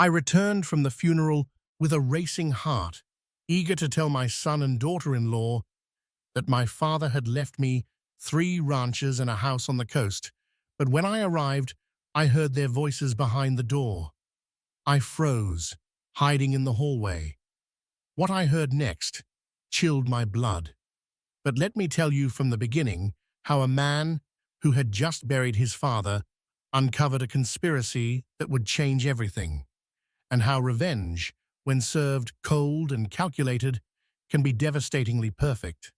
I returned from the funeral with a racing heart, eager to tell my son and daughter-in-law that my father had left me 3 ranches and a house on the coast. But when I arrived, I heard their voices behind the door. I froze, hiding in the hallway. What I heard next chilled my blood. But let me tell you from the beginning how a man who had just buried his father uncovered a conspiracy that would change everything, and how revenge, when served cold and calculated, can be devastatingly perfect.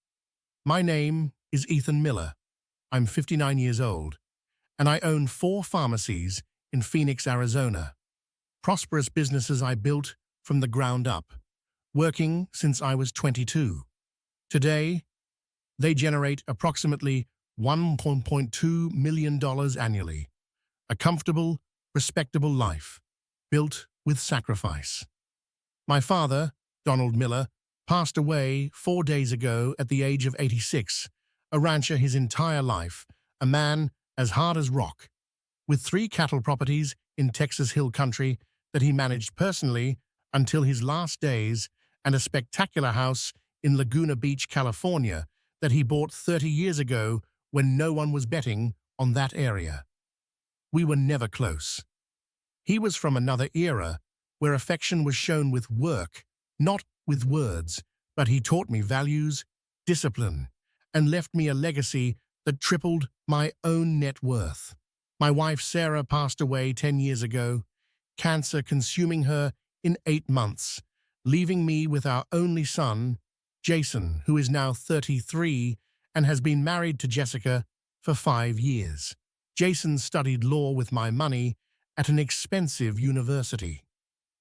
My name is Ethan Miller. I'm 59 years old, and I own 4 pharmacies in Phoenix, Arizona. Prosperous businesses I built from the ground up, working since I was 22. Today, they generate approximately $1.2 million annually. A comfortable, respectable life, built with sacrifice. My father, Donald Miller, passed away 4 days ago at the age of 86, a rancher his entire life, a man as hard as rock, with 3 cattle properties in Texas Hill Country that he managed personally until his last days, and a spectacular house in Laguna Beach, California, that he bought 30 years ago when no one was betting on that area. We were never close. He was from another era where affection was shown with work, not with words, but he taught me values, discipline, and left me a legacy that tripled my own net worth. My wife Sarah passed away 10 years ago, cancer consuming her in 8 months, leaving me with our only son, Jason, who is now 33 and has been married to Jessica for 5 years. Jason studied law with my money at an expensive university.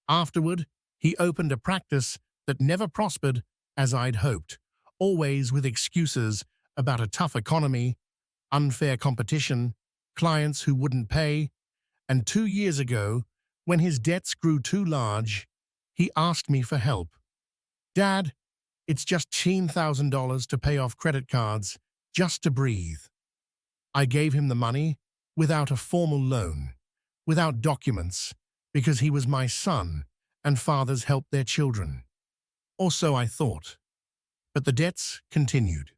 Afterward, he opened a practice that never prospered as I'd hoped, always with excuses about a tough economy, unfair competition, clients who wouldn't pay, and 2 years ago, when his debts grew too large, he asked me for help. "Dad, it's just $10,000 to pay off credit cards, just to breathe." I gave him the money without a formal loan, without documents, because he was my son and fathers help their children. Or so I thought. But the debts continued.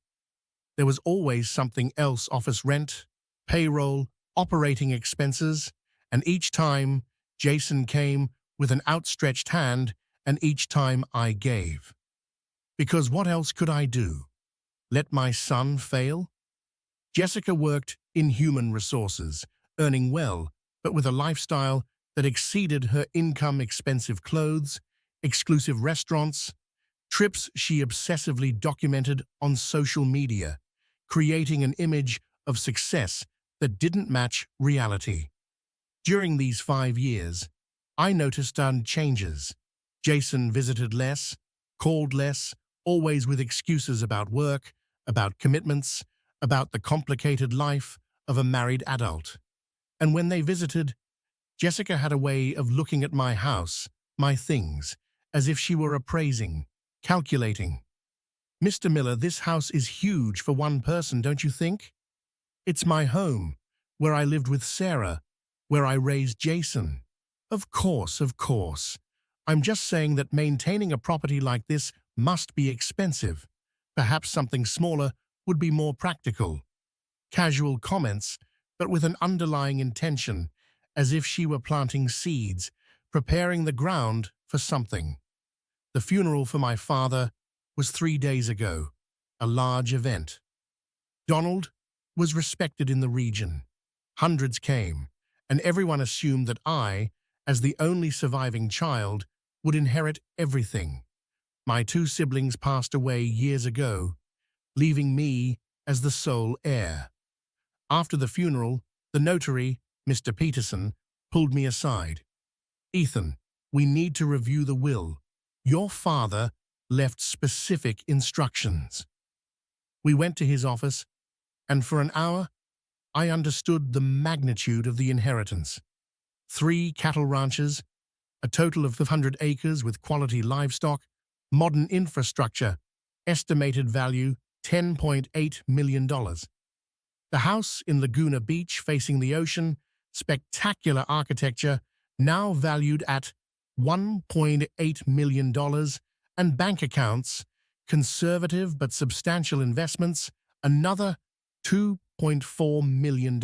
There was always something else: office rent, payroll, operating expenses, and each time Jason came with an outstretched hand, and each time I gave. Because what else could I do? Let my son fail? Jessica worked in human resources, earning well, but with a lifestyle that exceeded her income: expensive clothes, exclusive restaurants, trips she obsessively documented on social media, creating an image of success that didn't match reality. During these 5 years, I noticed changes. Jason visited less, called less, always with excuses about work, about commitments, about the complicated life of a married adult. And when they visited, Jessica had a way of looking at my house, my things, as if she were appraising, calculating. "Mr. Miller, this house is huge for one person, don't you think? It's my home, where I lived with Sarah, where I raised Jason." Of course, of course. I'm just saying that maintaining a property like this must be expensive. Perhaps something smaller would be more practical." Casual comments, but with an underlying intention, as if she were planting seeds, preparing the ground for something. The funeral for my father was 3 days ago, a large event. Donald was respected in the region. Hundreds came, and everyone assumed that I, as the only surviving child, would inherit everything. My 2 siblings passed away years ago, leaving me as the sole heir. After the funeral, the notary, Mr. Peterson, pulled me aside. "Ethan, we need to review the will. Your father left specific instructions." We went to his office, and for an hour, I understood the magnitude of the inheritance. 3 cattle ranches, a total of 500 acres with quality livestock, modern infrastructure, estimated value $10.8 million. The house in Laguna Beach facing the ocean, spectacular architecture, now valued at $1.8 million, and bank accounts, conservative but substantial investments, another $2.4 million.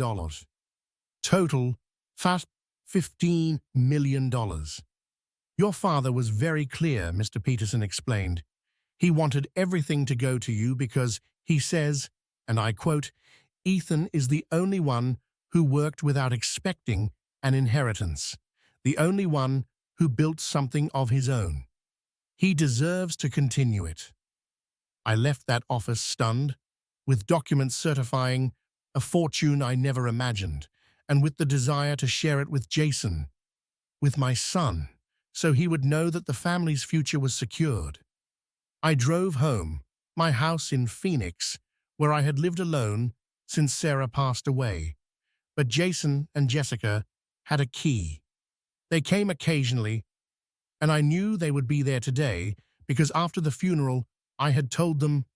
Total, fast $15 million. Your father was very clear, Mr. Peterson explained. He wanted everything to go to you because he says, and I quote, Ethan is the only one who worked without expecting an inheritance, the only one who built something of his own. He deserves to continue it. I left that office stunned, with documents certifying a fortune I never imagined, and with the desire to share it with Jason, with my son, so he would know that the family's future was secured. I drove home, my house in Phoenix, where I had lived alone since Sarah passed away. But Jason and Jessica had a key. They came occasionally, and I knew they would be there today because after the funeral, I had told them,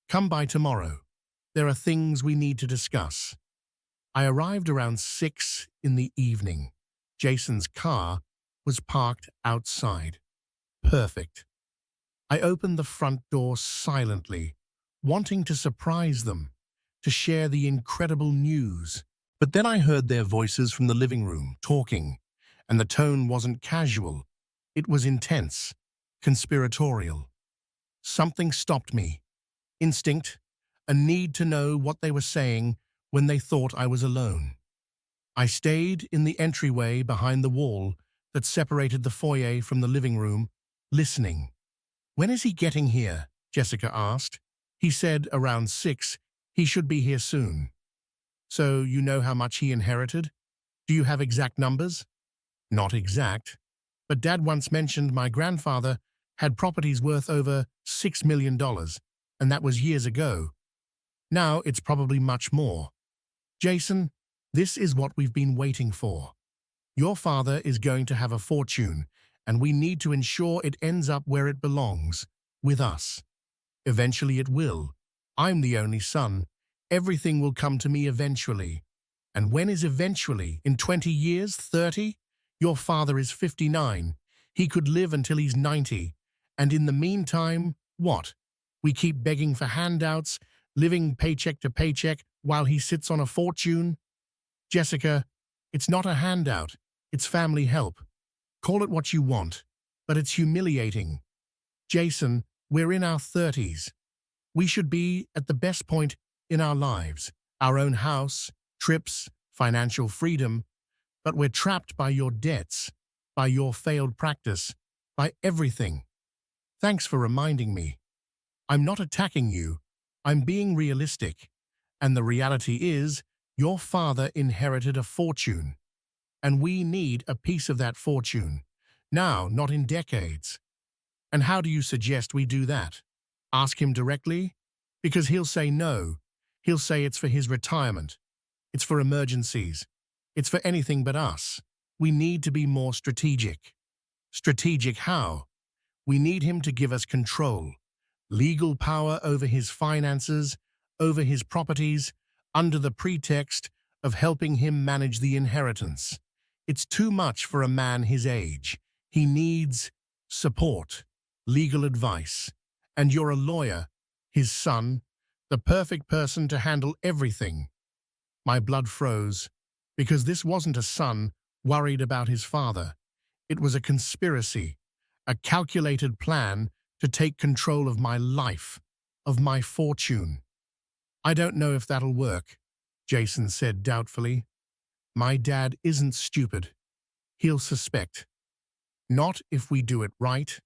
"Come by tomorrow. There are things we need to discuss." I arrived around 6 in the evening. Jason's car was parked outside. Perfect. I opened the front door silently, wanting to surprise them, to share the incredible news. But then I heard their voices from the living room, talking, and the tone wasn't casual. It was intense, conspiratorial. Something stopped me. Instinct, a need to know what they were saying when they thought I was alone. I stayed in the entryway behind the wall that separated the foyer from the living room, listening. "When is he getting here?" Jessica asked. "He said around 6. He should be here soon." "So you know how much he inherited? Do you have exact numbers?" "Not exact. But Dad once mentioned my grandfather had properties worth over $6 million, and that was years ago. Now it's probably much more. Jason, this is what we've been waiting for. Your father is going to have a fortune, and we need to ensure it ends up where it belongs, with us. Eventually it will. I'm the only son. Everything will come to me eventually. And when is eventually? In 20 years? 30? Your father is 59. He could live until he's 90. And in the meantime, what? We keep begging for handouts, living paycheck to paycheck while he sits on a fortune? Jessica, it's not a handout. It's family help. Call it what you want, but it's humiliating. Jason, we're in our 30s. We should be at the best point in our lives, our own house, trips, financial freedom, but we're trapped by your debts, by your failed practice, by everything. Thanks for reminding me. I'm not attacking you. I'm being realistic. And the reality is, your father inherited a fortune. And we need a piece of that fortune. Now, not in decades. And how do you suggest we do that? Ask him directly? Because he'll say no. He'll say it's for his retirement. It's for emergencies. It's for anything but us. We need to be more strategic. Strategic how? We need him to give us control. Legal power over his finances, over his properties, under the pretext of helping him manage the inheritance. It's too much for a man his age. He needs support, legal advice. And you're a lawyer, his son, the perfect person to handle everything. My blood froze, because this wasn't a son worried about his father. It was a conspiracy, a calculated plan to take control of my life, of my fortune. "I don't know if that'll work," Jason said doubtfully. "My dad isn't stupid. He'll suspect. Not if we do it right,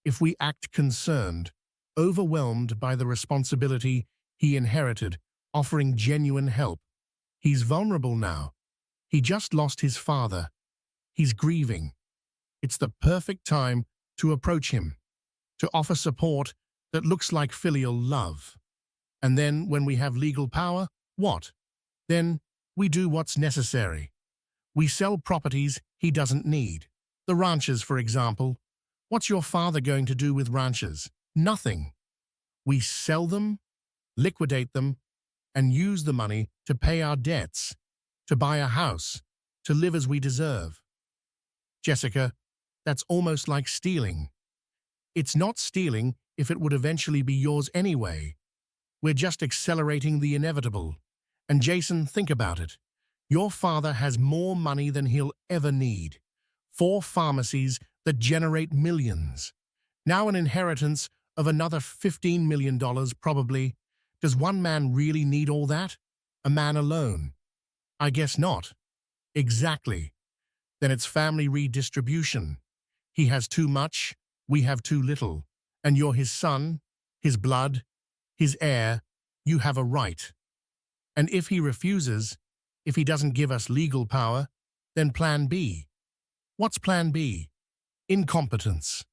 if we act concerned, overwhelmed by the responsibility he inherited, offering genuine help. He's vulnerable now. He just lost his father. He's grieving. It's the perfect time to approach him, to offer support that looks like filial love. And then, when we have legal power, what? Then we do what's necessary. We sell properties he doesn't need. The ranches, for example. What's your father going to do with ranches? Nothing. We sell them, liquidate them, and use the money to pay our debts, to buy a house, to live as we deserve. Jessica, That's almost like stealing. It's not stealing if it would eventually be yours anyway. We're just accelerating the inevitable. And Jason, think about it. Your father has more money than he'll ever need. 4 pharmacies that generate millions. Now an inheritance of another $15 million probably. Does one man really need all that? A man alone? I guess not. Exactly. Then it's family redistribution. He has too much, we have too little. And you're his son, his blood, his heir. You have a right. And if he refuses, if he doesn't give us legal power, then plan B. What's plan B? Incompetence.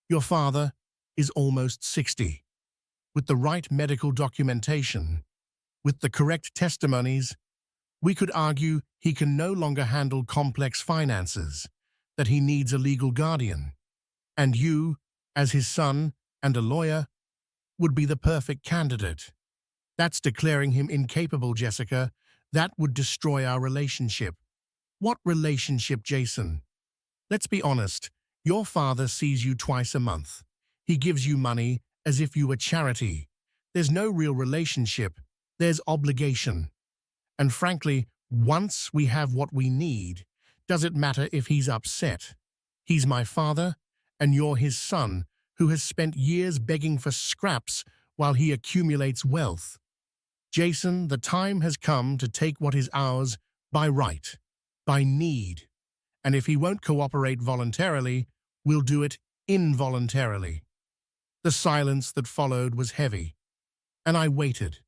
Your father is almost 60. With the right medical documentation, with the correct testimonies, we could argue he can no longer handle complex finances, that he needs a legal guardian. And you, as his son and a lawyer, would be the perfect candidate. That's declaring him incapable, Jessica. That would destroy our relationship. What relationship, Jason? Let's be honest. Your father sees you twice a month. He gives you money as if you were charity. There's no real relationship. There's obligation. And frankly, once we have what we need, does it matter if he's upset? He's my father, and you're his son, who has spent years begging for scraps while he accumulates wealth. Jason, the time has come to take what is ours by right, by need. And if he won't cooperate voluntarily, we'll do it involuntarily. The silence that followed was heavy. And I waited.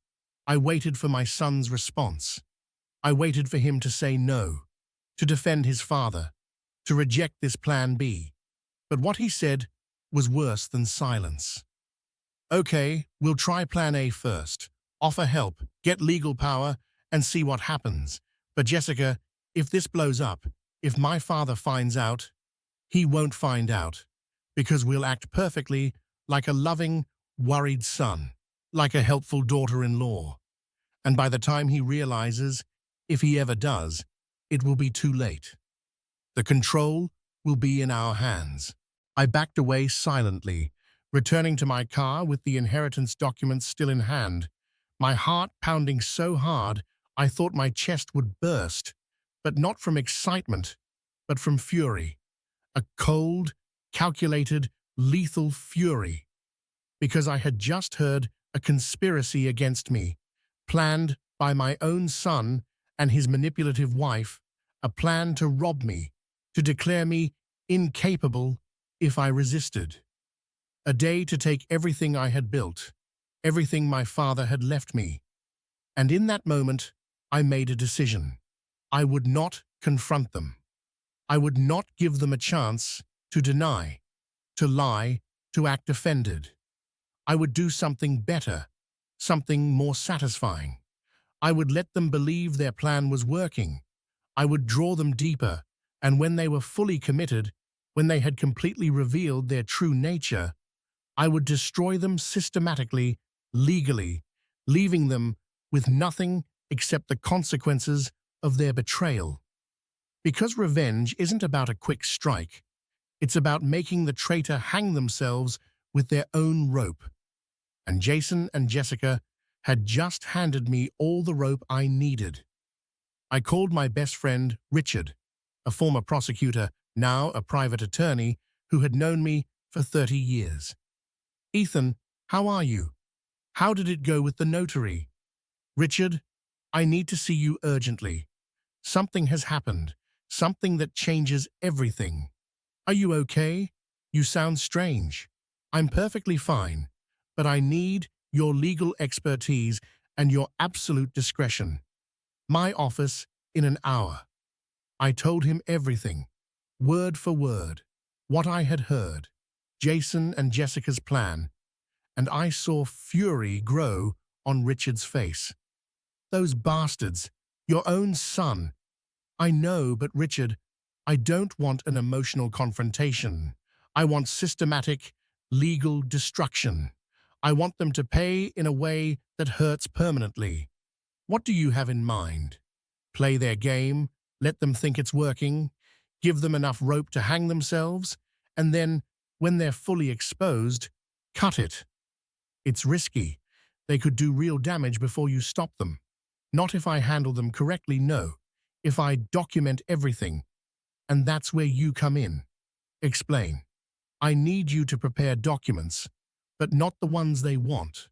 I waited for my son's response. I waited for him to say no, to defend his father, to reject this plan B. But what he said was worse than silence. Okay, we'll try plan A first. Offer help, get legal power, and see what happens. But Jessica, if this blows up, if my father finds out, he won't find out, because we'll act perfectly like a loving, worried son, like a helpful daughter-in-law. And by the time he realizes, if he ever does, it will be too late. The control will be in our hands. I backed away silently, returning to my car with the inheritance documents still in hand, my heart pounding so hard I thought my chest would burst, but not from excitement, but from fury. A cold, calculated, lethal fury. Because I had just heard a conspiracy against me, planned by my own son and his manipulative wife, a plan to rob me, to declare me incapable if I resisted. A day to take everything I had built, everything my father had left me. And in that moment, I made a decision. I would not confront them. I would not give them a chance to deny, to lie, to act offended. I would do something better, something more satisfying. I would let them believe their plan was working. I would draw them deeper, and when they were fully committed, when they had completely revealed their true nature, I would destroy them systematically, legally, leaving them with nothing except the consequences of their betrayal. Because revenge isn't about a quick strike. It's about making the traitor hang themselves with their own rope. And Jason and Jessica had just handed me all the rope I needed. I called my best friend, Richard, a former prosecutor, now a private attorney, who had known me for 30 years. Ethan, how are you? How did it go with the notary? Richard, I need to see you urgently. Something has happened, something that changes everything. Are you okay? You sound strange. I'm perfectly fine, but I need your legal expertise and your absolute discretion. My office in an hour. I told him everything, word for word, what I had heard, Jason and Jessica's plan, and I saw fury grow on Richard's face. Those bastards, your own son. I know, but Richard, I don't want an emotional confrontation. I want systematic, legal destruction. I want them to pay in a way that hurts permanently. What do you have in mind? Play their game, let them think it's working, give them enough rope to hang themselves, And then, when they're fully exposed, cut it. It's risky. They could do real damage before you stop them. Not if I handle them correctly, no. If I document everything. And that's where you come in. Explain. I need you to prepare documents, but not the ones they want,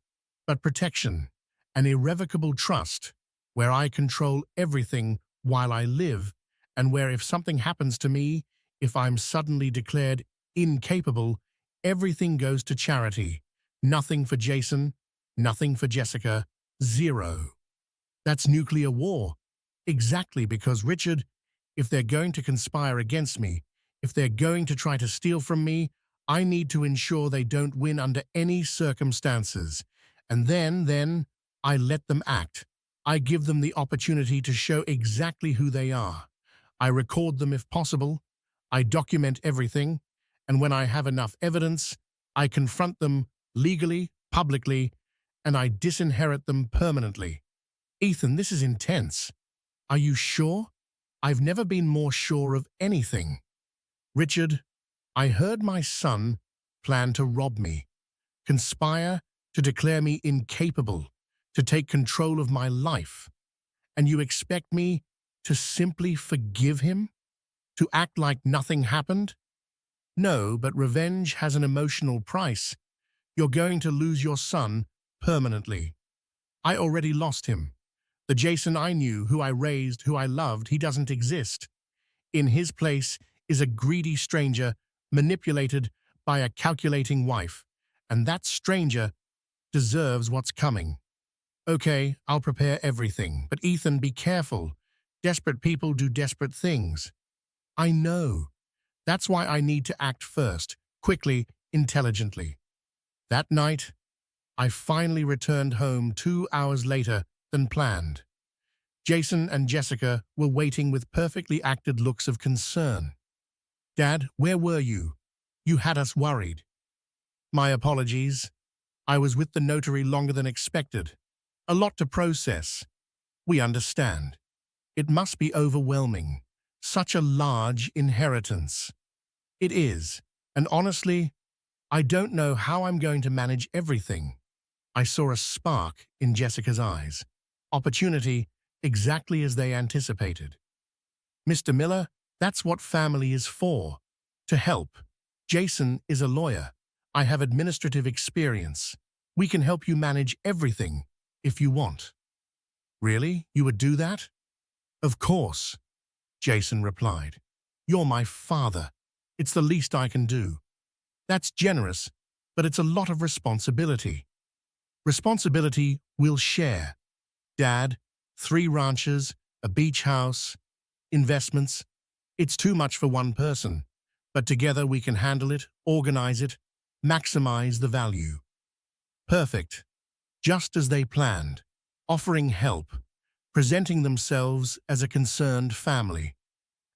but protection, an irrevocable trust, where I control everything while I live, and where if something happens to me, if I'm suddenly declared incapable, everything goes to charity. Nothing for Jason, nothing for Jessica, zero. That's nuclear war. Exactly, because Richard, if they're going to conspire against me, if they're going to try to steal from me, I need to ensure they don't win under any circumstances. And then, I let them act. I give them the opportunity to show exactly who they are. I record them if possible. I document everything. And when I have enough evidence, I confront them legally, publicly, and I disinherit them permanently. Ethan, this is intense. Are you sure? I've never been more sure of anything. Richard, I heard my son plan to rob me, conspire to declare me incapable, to take control of my life. And you expect me to simply forgive him? To act like nothing happened? No, but revenge has an emotional price. You're going to lose your son permanently. I already lost him. The Jason I knew, who I raised, who I loved, he doesn't exist. In his place is a greedy stranger manipulated by a calculating wife, and that stranger deserves what's coming. Okay, I'll prepare everything, but Ethan, be careful. Desperate people do desperate things. I know. That's why I need to act first, quickly, intelligently. That night, I finally returned home 2 hours later than planned. Jason and Jessica were waiting with perfectly acted looks of concern. Dad, where were you? You had us worried. My apologies. I was with the notary longer than expected. A lot to process. We understand. It must be overwhelming. Such a large inheritance. It is, and honestly, I don't know how I'm going to manage everything. I saw a spark in Jessica's eyes. Opportunity, exactly as they anticipated. Mr. Miller, that's what family is for. To help. Jason is a lawyer. I have administrative experience. We can help you manage everything, if you want. Really? You would do that? Of course, Jason replied. You're my father. It's the least I can do. That's generous, but it's a lot of responsibility. Responsibility we'll share. Dad, 3 ranches, a beach house, investments. It's too much for one person, but together we can handle it, organize it, maximize the value. Perfect. Just as they planned, offering help, presenting themselves as a concerned family.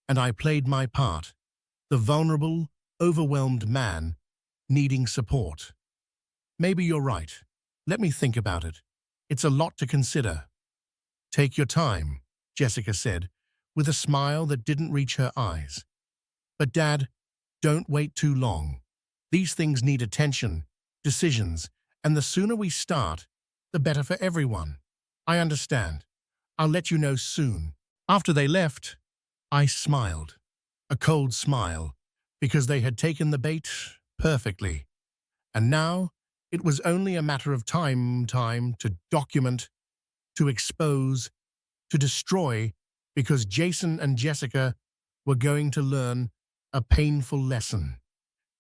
And I played my part, the vulnerable, overwhelmed man needing support. Maybe you're right. Let me think about it. It's a lot to consider. Take your time, Jessica said, with a smile that didn't reach her eyes. But Dad, don't wait too long. These things need attention, decisions, and the sooner we start, the better for everyone. I understand. I'll let you know soon. After they left, I smiled. A cold smile, because they had taken the bait perfectly. And now, it was only a matter of time to document, to expose, to destroy, because Jason and Jessica were going to learn a painful lesson.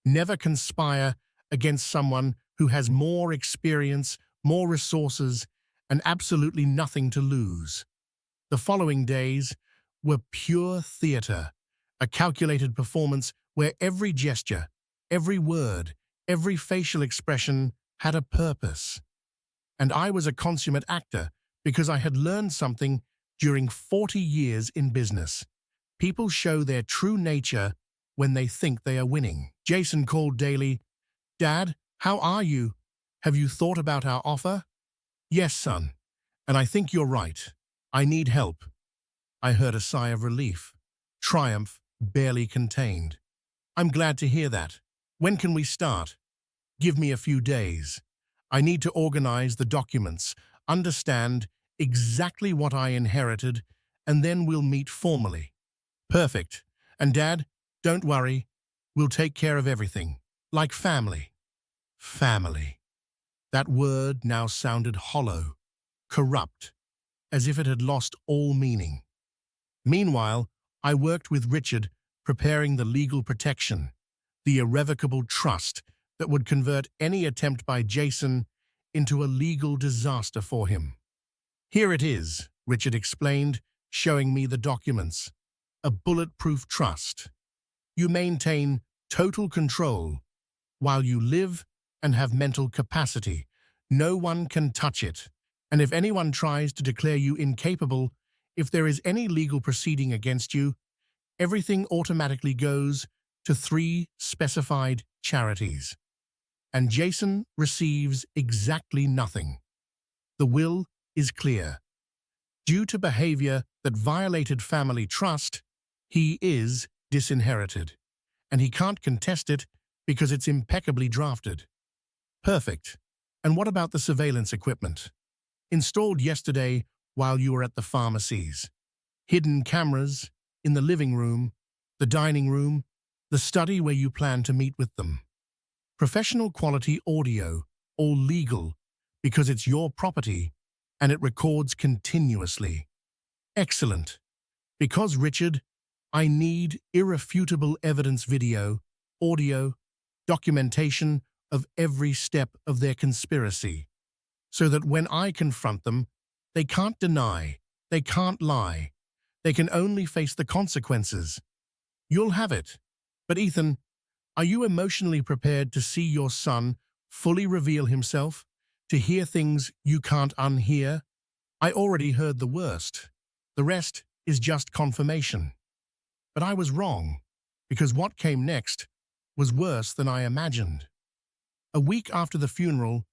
Never conspire against someone who has more experience, more resources, and absolutely nothing to lose. The following days were pure theater, a calculated performance where every gesture, every word, every facial expression had a purpose. And I was a consummate actor because I had learned something during 40 years in business. People show their true nature when they think they are winning. Jason called daily. Dad, how are you? Have you thought about our offer? Yes, son. And I think you're right. I need help. I heard a sigh of relief. Triumph barely contained. I'm glad to hear that. When can we start? Give me a few days. I need to organize the documents, understand exactly what I inherited, and then we'll meet formally. Perfect. And Dad, don't worry. We'll take care of everything. Like family. Family. That word now sounded hollow, corrupt, as if it had lost all meaning. Meanwhile, I worked with Richard preparing the legal protection, the irrevocable trust that would convert any attempt by Jason into a legal disaster for him. Here it is, Richard explained, showing me the documents. A bulletproof trust. You maintain total control while you live and have mental capacity. No one can touch it. And if anyone tries to declare you incapable, if there is any legal proceeding against you, everything automatically goes to 3 specified charities. And Jason receives exactly nothing. The will is clear. Due to behavior that violated family trust, he is disinherited, and he can't contest it because it's impeccably drafted. Perfect. And what about the surveillance equipment? Installed yesterday while you were at the pharmacies. Hidden cameras in the living room, the dining room, the study where you plan to meet with them. Professional quality audio, all legal, because it's your property and it records continuously. Excellent. Because, Richard, I need irrefutable evidence video, audio, documentation of every step of their conspiracy, so that when I confront them, they can't deny, they can't lie, they can only face the consequences. You'll have it. But Ethan, are you emotionally prepared to see your son fully reveal himself, to hear things you can't unhear? I already heard the worst. The rest is just confirmation. But I was wrong, because what came next was worse than I imagined. A week after the funeral,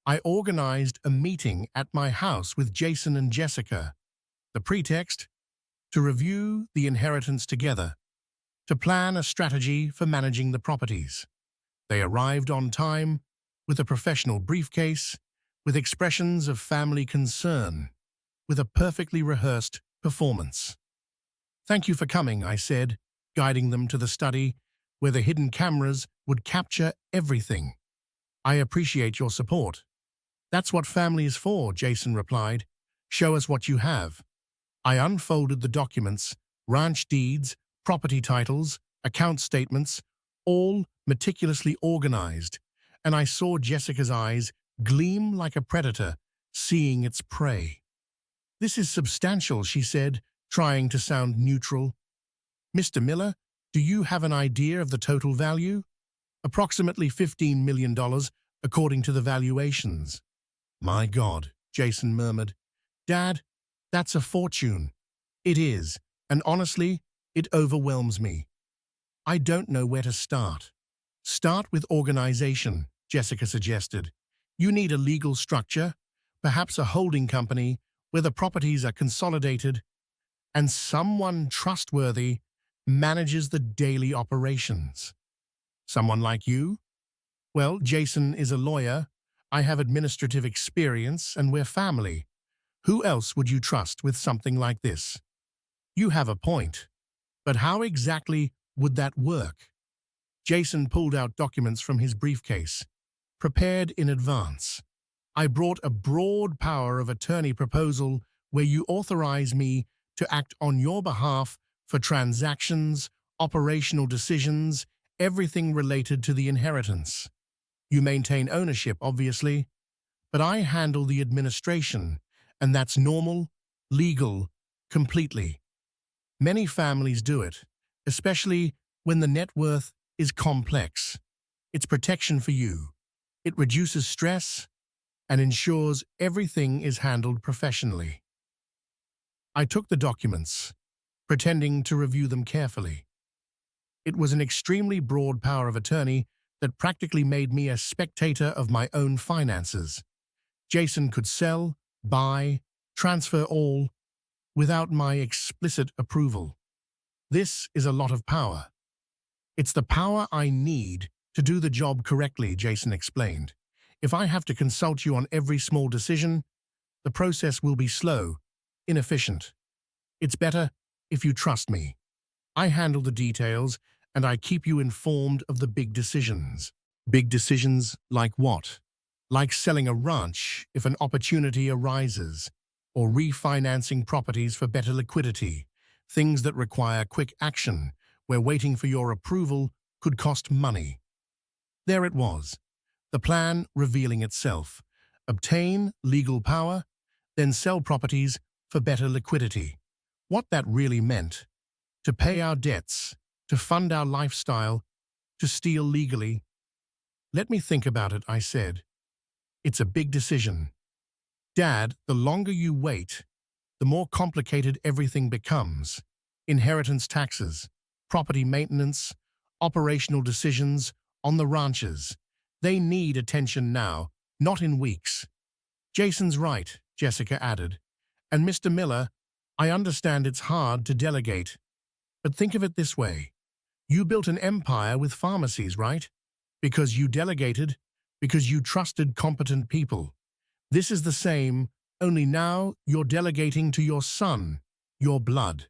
I organized a meeting at my house with Jason and Jessica. The pretext? To review the inheritance together, to plan a strategy for managing the properties. They arrived on time, with a professional briefcase, with expressions of family concern, with a perfectly rehearsed performance. Thank you for coming, I said, guiding them to the study where the hidden cameras would capture everything. I appreciate your support. That's what family is for, Jason replied. Show us what you have. I unfolded the documents, ranch deeds, property titles, account statements, all meticulously organized, and I saw Jessica's eyes gleam like a predator seeing its prey. This is substantial, she said, trying to sound neutral. Mr. Miller, do you have an idea of the total value? Approximately $15 million, according to the valuations. My God, Jason murmured. Dad, that's a fortune. It is, and honestly, it overwhelms me. I don't know where to start. Start with organization, Jessica suggested. You need a legal structure, perhaps a holding company where the properties are consolidated, and someone trustworthy manages the daily operations. Someone like you? Well, Jason is a lawyer, I have administrative experience, and we're family. Who else would you trust with something like this? You have a point. But how exactly would that work? Jason pulled out documents from his briefcase, prepared in advance. I brought a broad power of attorney proposal where you authorize me to act on your behalf for transactions, operational decisions, everything related to the inheritance. You maintain ownership, obviously, but I handle the administration, and that's normal, legal, completely. Many families do it, especially when the net worth is complex. It's protection for you. It reduces stress and ensures everything is handled professionally. I took the documents, pretending to review them carefully. It was an extremely broad power of attorney that practically made me a spectator of my own finances. Jason could sell, buy, transfer all, without my explicit approval. This is a lot of power. It's the power I need To do the job correctly, Jason explained. If I have to consult you on every small decision, the process will be slow, inefficient. It's better if you trust me. I handle the details and I keep you informed of the big decisions. Big decisions like what? Like selling a ranch if an opportunity arises, or refinancing properties for better liquidity, things that require quick action, where waiting for your approval could cost money. There it was, the plan revealing itself. Obtain legal power, then sell properties for better liquidity. What that really meant: to pay our debts, to fund our lifestyle, to steal legally. Let me think about it, I said. It's a big decision. Dad, the longer you wait, the more complicated everything becomes. Inheritance taxes, property maintenance, operational decisions on the ranches. They need attention now, not in weeks. Jason's right, Jessica added. And Mr. Miller, I understand it's hard to delegate. But think of it this way. You built an empire with pharmacies, right? Because you delegated, because you trusted competent people. This is the same, only now you're delegating to your son, your blood.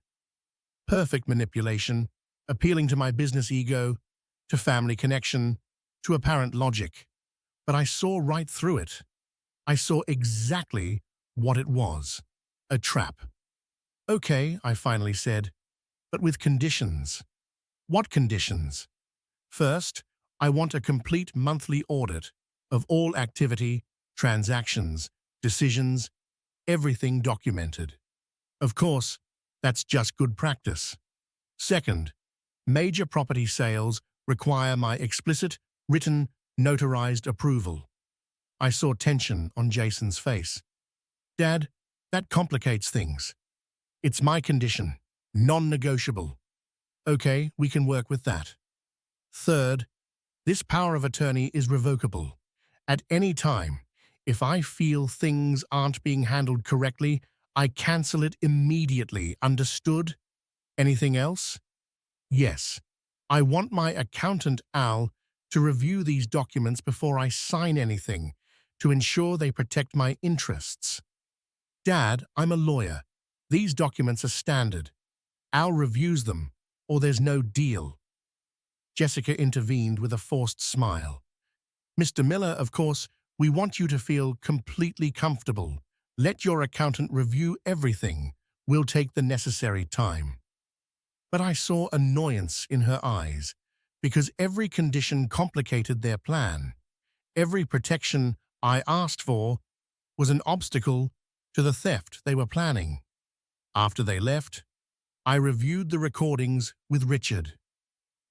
Perfect manipulation, appealing to my business ego, to family connection, to apparent logic. But I saw right through it. I saw exactly what it was. A trap. Okay, I finally said, but with conditions. What conditions? First, I want a complete monthly audit of all activity, transactions, decisions, everything documented. Of course, that's just good practice. Second, major property sales require my explicit, written, notarized approval. I saw tension on Jason's face. Dad, that complicates things. It's my condition, non-negotiable. Okay, we can work with that. Third, this power of attorney is revocable. At any time, if I feel things aren't being handled correctly, I cancel it immediately. Understood? Anything else? Yes. I want my accountant, Al, to review these documents before I sign anything, to ensure they protect my interests. Dad, I'm a lawyer. These documents are standard. Al reviews them, or there's no deal. Jessica intervened with a forced smile. Mr. Miller, of course, we want you to feel completely comfortable. Let your accountant review everything. We'll take the necessary time. But I saw annoyance in her eyes, because every condition complicated their plan. Every protection I asked for was an obstacle to the theft they were planning. After they left, I reviewed the recordings with Richard.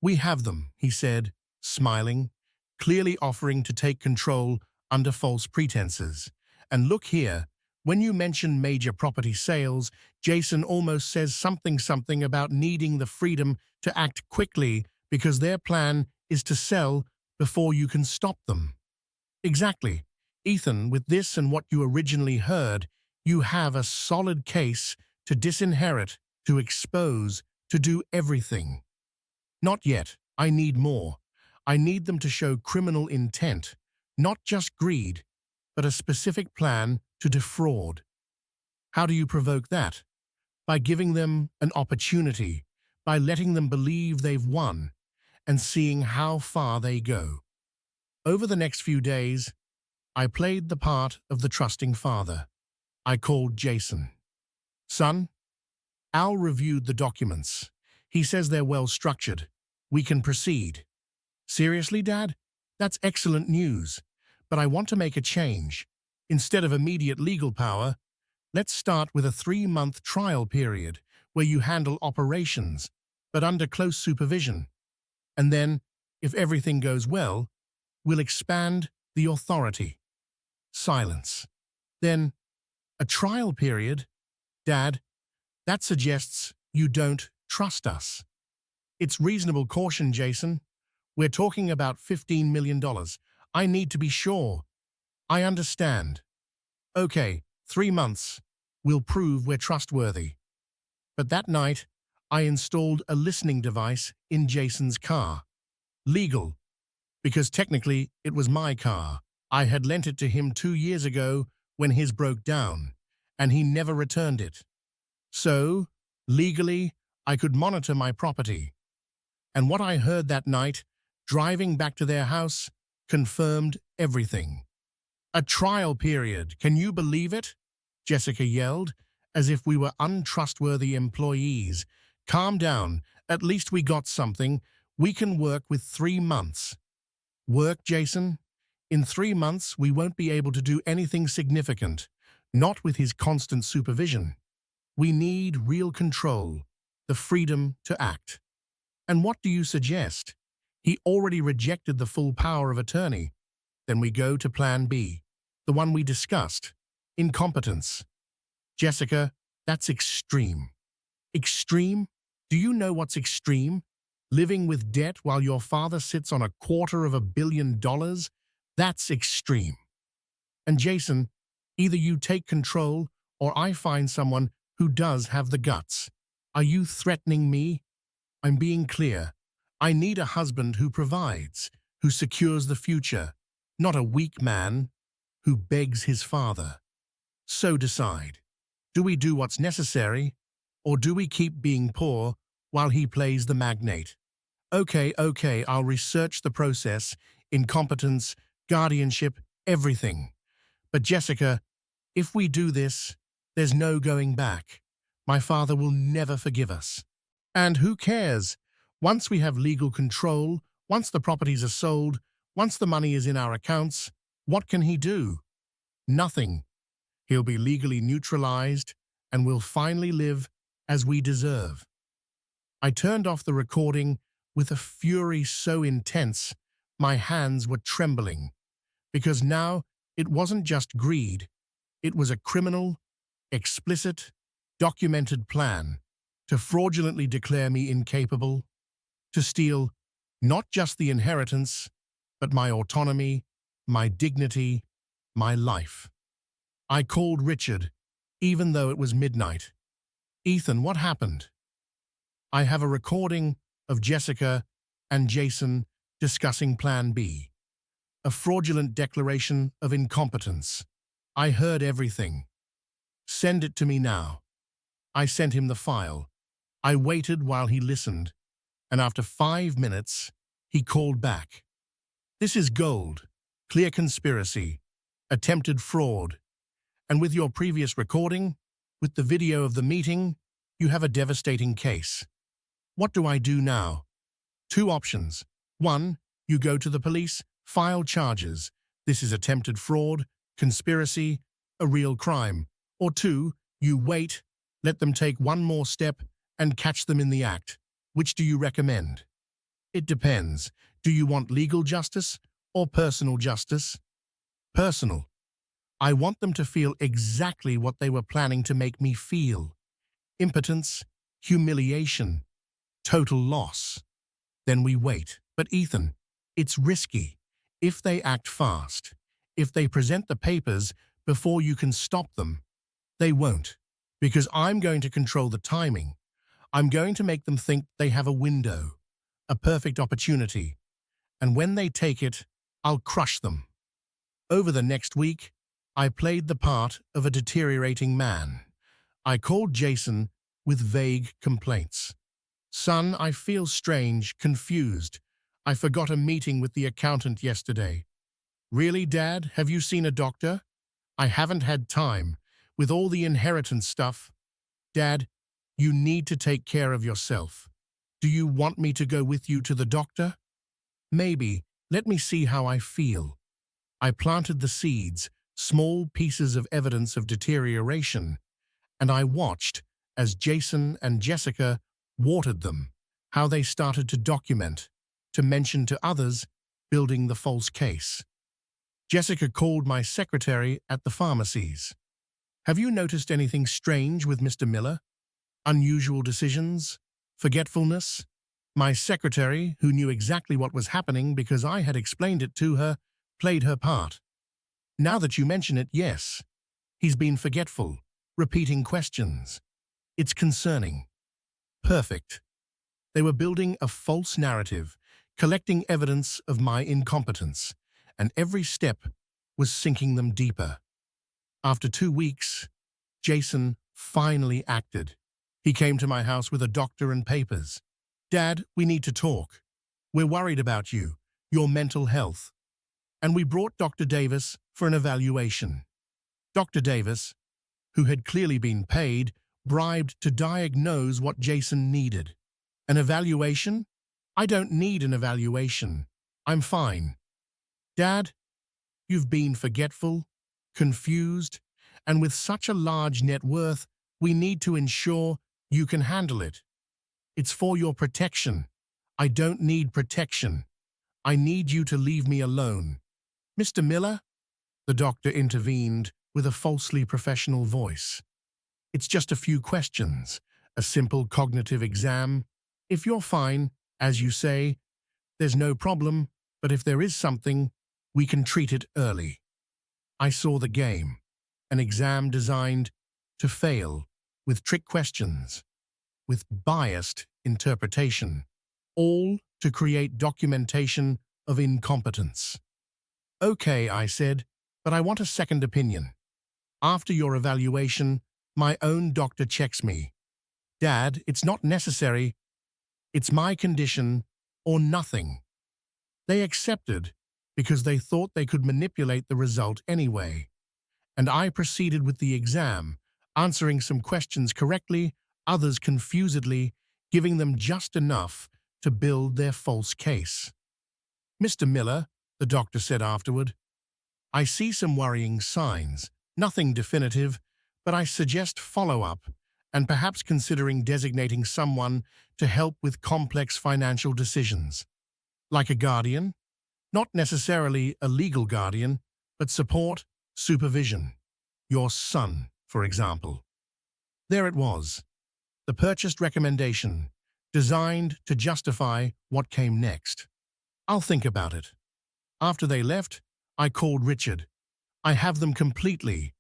We have them, he said, smiling, clearly offering to take control under false pretenses. And look here, when you mention major property sales, Jason almost says something about needing the freedom to act quickly because their plan is to sell before you can stop them. Exactly. Ethan, with this and what you originally heard, you have a solid case to disinherit, to expose, to do everything. Not yet. I need more. I need them to show criminal intent, not just greed, but a specific plan to defraud. How do you provoke that? By giving them an opportunity, by letting them believe they've won, and seeing how far they go. Over the next few days, I played the part of the trusting father. I called Jason. Son, Al reviewed the documents. He says they're well structured. We can proceed. Seriously, Dad? That's excellent news. But I want to make a change. Instead of immediate legal power, let's start with a 3-month trial period where you handle operations, but under close supervision. And then, if everything goes well, we'll expand the authority. Silence. Then, a trial period? Dad, that suggests you don't trust us. It's reasonable caution, Jason. We're talking about $15 million. I need to be sure. I understand. Okay, 3 months. We'll prove we're trustworthy. But that night, I installed a listening device in Jason's car. Legal. because technically it was my car. I had lent it to him 2 years ago when his broke down, and he never returned it. So, legally, I could monitor my property. And what I heard that night, driving back to their house, confirmed everything. A trial period, can you believe it? Jessica yelled, as if we were untrustworthy employees. Calm down, at least we got something. We can work with 3 months. Work, Jason? In 3 months, we won't be able to do anything significant, not with his constant supervision. We need real control, the freedom to act. And what do you suggest? He already rejected the full power of attorney. Then we go to Plan B, the one we discussed, incompetence. Jessica, that's extreme. Extreme? Do you know what's extreme? Living with debt while your father sits on $250 million? That's extreme. And Jason, either you take control or I find someone who does have the guts. Are you threatening me? I'm being clear. I need a husband who provides, who secures the future, not a weak man who begs his father. So decide. Do we do what's necessary, or do we keep being poor while he plays the magnate? Okay, I'll research the process, incompetence, guardianship, everything. But Jessica, if we do this, there's no going back. My father will never forgive us. And who cares? Once we have legal control, once the properties are sold, once the money is in our accounts, what can he do? Nothing. He'll be legally neutralized, and we'll finally live as we deserve. I turned off the recording with a fury so intense my hands were trembling, because now it wasn't just greed, it was a criminal, explicit, documented plan to fraudulently declare me incapable, to steal not just the inheritance, but my autonomy, my dignity, my life. I called Richard, even though it was midnight. Ethan, what happened? I have a recording of Jessica and Jason discussing Plan B, a fraudulent declaration of incompetence. I heard everything. Send it to me now. I sent him the file. I waited while he listened, and after 5 minutes, he called back. This is gold, clear conspiracy, attempted fraud. And with your previous recording, with the video of the meeting, you have a devastating case. What do I do now? 2 options. 1, you go to the police, file charges. This is attempted fraud, conspiracy, a real crime. Or 2, you wait, let them take one more step, and catch them in the act. Which do you recommend? It depends. Do you want legal justice or personal justice? Personal. I want them to feel exactly what they were planning to make me feel. Impotence, humiliation, total loss. Then we wait. But Ethan, it's risky. If they act fast, if they present the papers before you can stop them, they won't. Because I'm going to control the timing. I'm going to make them think they have a window, a perfect opportunity. And when they take it, I'll crush them. Over the next week, I played the part of a deteriorating man. I called Jason with vague complaints. Son, I feel strange, confused. I forgot a meeting with the accountant yesterday. Really, Dad? Have you seen a doctor? I haven't had time. With all the inheritance stuff. Dad, you need to take care of yourself. Do you want me to go with you to the doctor? Maybe. Let me see how I feel. I planted the seeds, small pieces of evidence of deterioration, and I watched as Jason and Jessica watered them, how they started to document, to mention to others, building the false case. Jessica called my secretary at the pharmacies. Have you noticed anything strange with Mr. Miller? Unusual decisions? Forgetfulness? My secretary, who knew exactly what was happening because I had explained it to her, played her part. Now that you mention it, yes. He's been forgetful, repeating questions. It's concerning. Perfect. They were building a false narrative, collecting evidence of my incompetence, and every step was sinking them deeper. After 2 weeks, Jason finally acted. He came to my house with a doctor and papers. "Dad, we need to talk. We're worried about you, your mental health." And we brought Dr. Davis for an evaluation. Dr. Davis, who had clearly been paid, bribed to diagnose what Jason needed. An evaluation? I don't need an evaluation. I'm fine. "Dad, you've been forgetful, confused, and with such a large net worth, we need to ensure you can handle it. It's for your protection. I don't need protection. I need you to leave me alone." "Mr. Miller?" The doctor intervened with a falsely professional voice. "It's just a few questions, a simple cognitive exam. If you're fine, as you say, there's no problem, but if there is something, we can treat it early." I saw the game, an exam designed to fail, with trick questions, with biased interpretation, all to create documentation of incompetence. "Okay," I said, "but I want a second opinion. After your evaluation, my own doctor checks me. Dad, it's not necessary. It's my condition or nothing." They accepted because they thought they could manipulate the result anyway. And I proceeded with the exam, answering some questions correctly, others confusedly, giving them just enough to build their false case. "Mr. Miller," the doctor said afterward, "I see some worrying signs, nothing definitive, but I suggest follow-up and perhaps considering designating someone to help with complex financial decisions. Like a guardian, not necessarily a legal guardian, but support, supervision. Your son, for example." There it was, the purchased recommendation, designed to justify what came next. "I'll think about it." After they left, I called Richard. "I have them completely.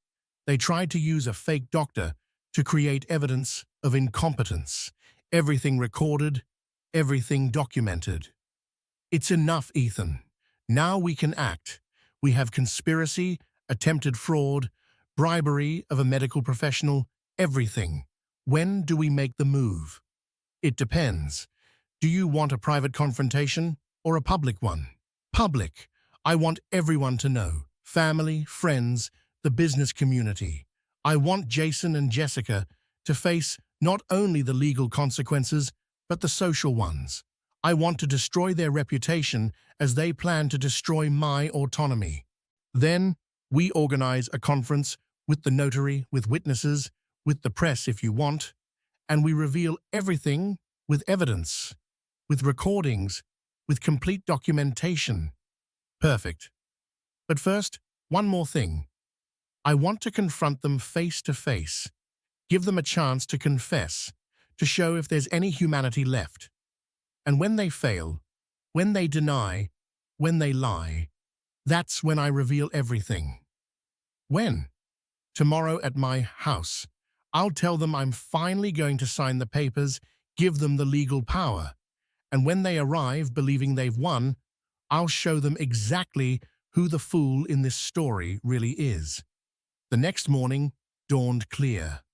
They tried to use a fake doctor to create evidence of incompetence. Everything recorded, everything documented." "It's enough, Ethan. Now we can act. We have conspiracy, attempted fraud, bribery of a medical professional, everything. When do we make the move?" "It depends. Do you want a private confrontation or a public one?" "Public. I want everyone to know. Family, friends, the business community. I want Jason and Jessica to face not only the legal consequences, but the social ones. I want to destroy their reputation as they plan to destroy my autonomy. Then we organize a conference with the notary, with witnesses, with the press if you want, and we reveal everything with evidence, with recordings, with complete documentation." "Perfect. But first, one more thing. I want to confront them face to face, give them a chance to confess, to show if there's any humanity left. And when they fail, when they deny, when they lie, that's when I reveal everything." "When?" "Tomorrow at my house. I'll tell them I'm finally going to sign the papers, give them the legal power. And when they arrive believing they've won, I'll show them exactly who the fool in this story really is." The next morning dawned clear.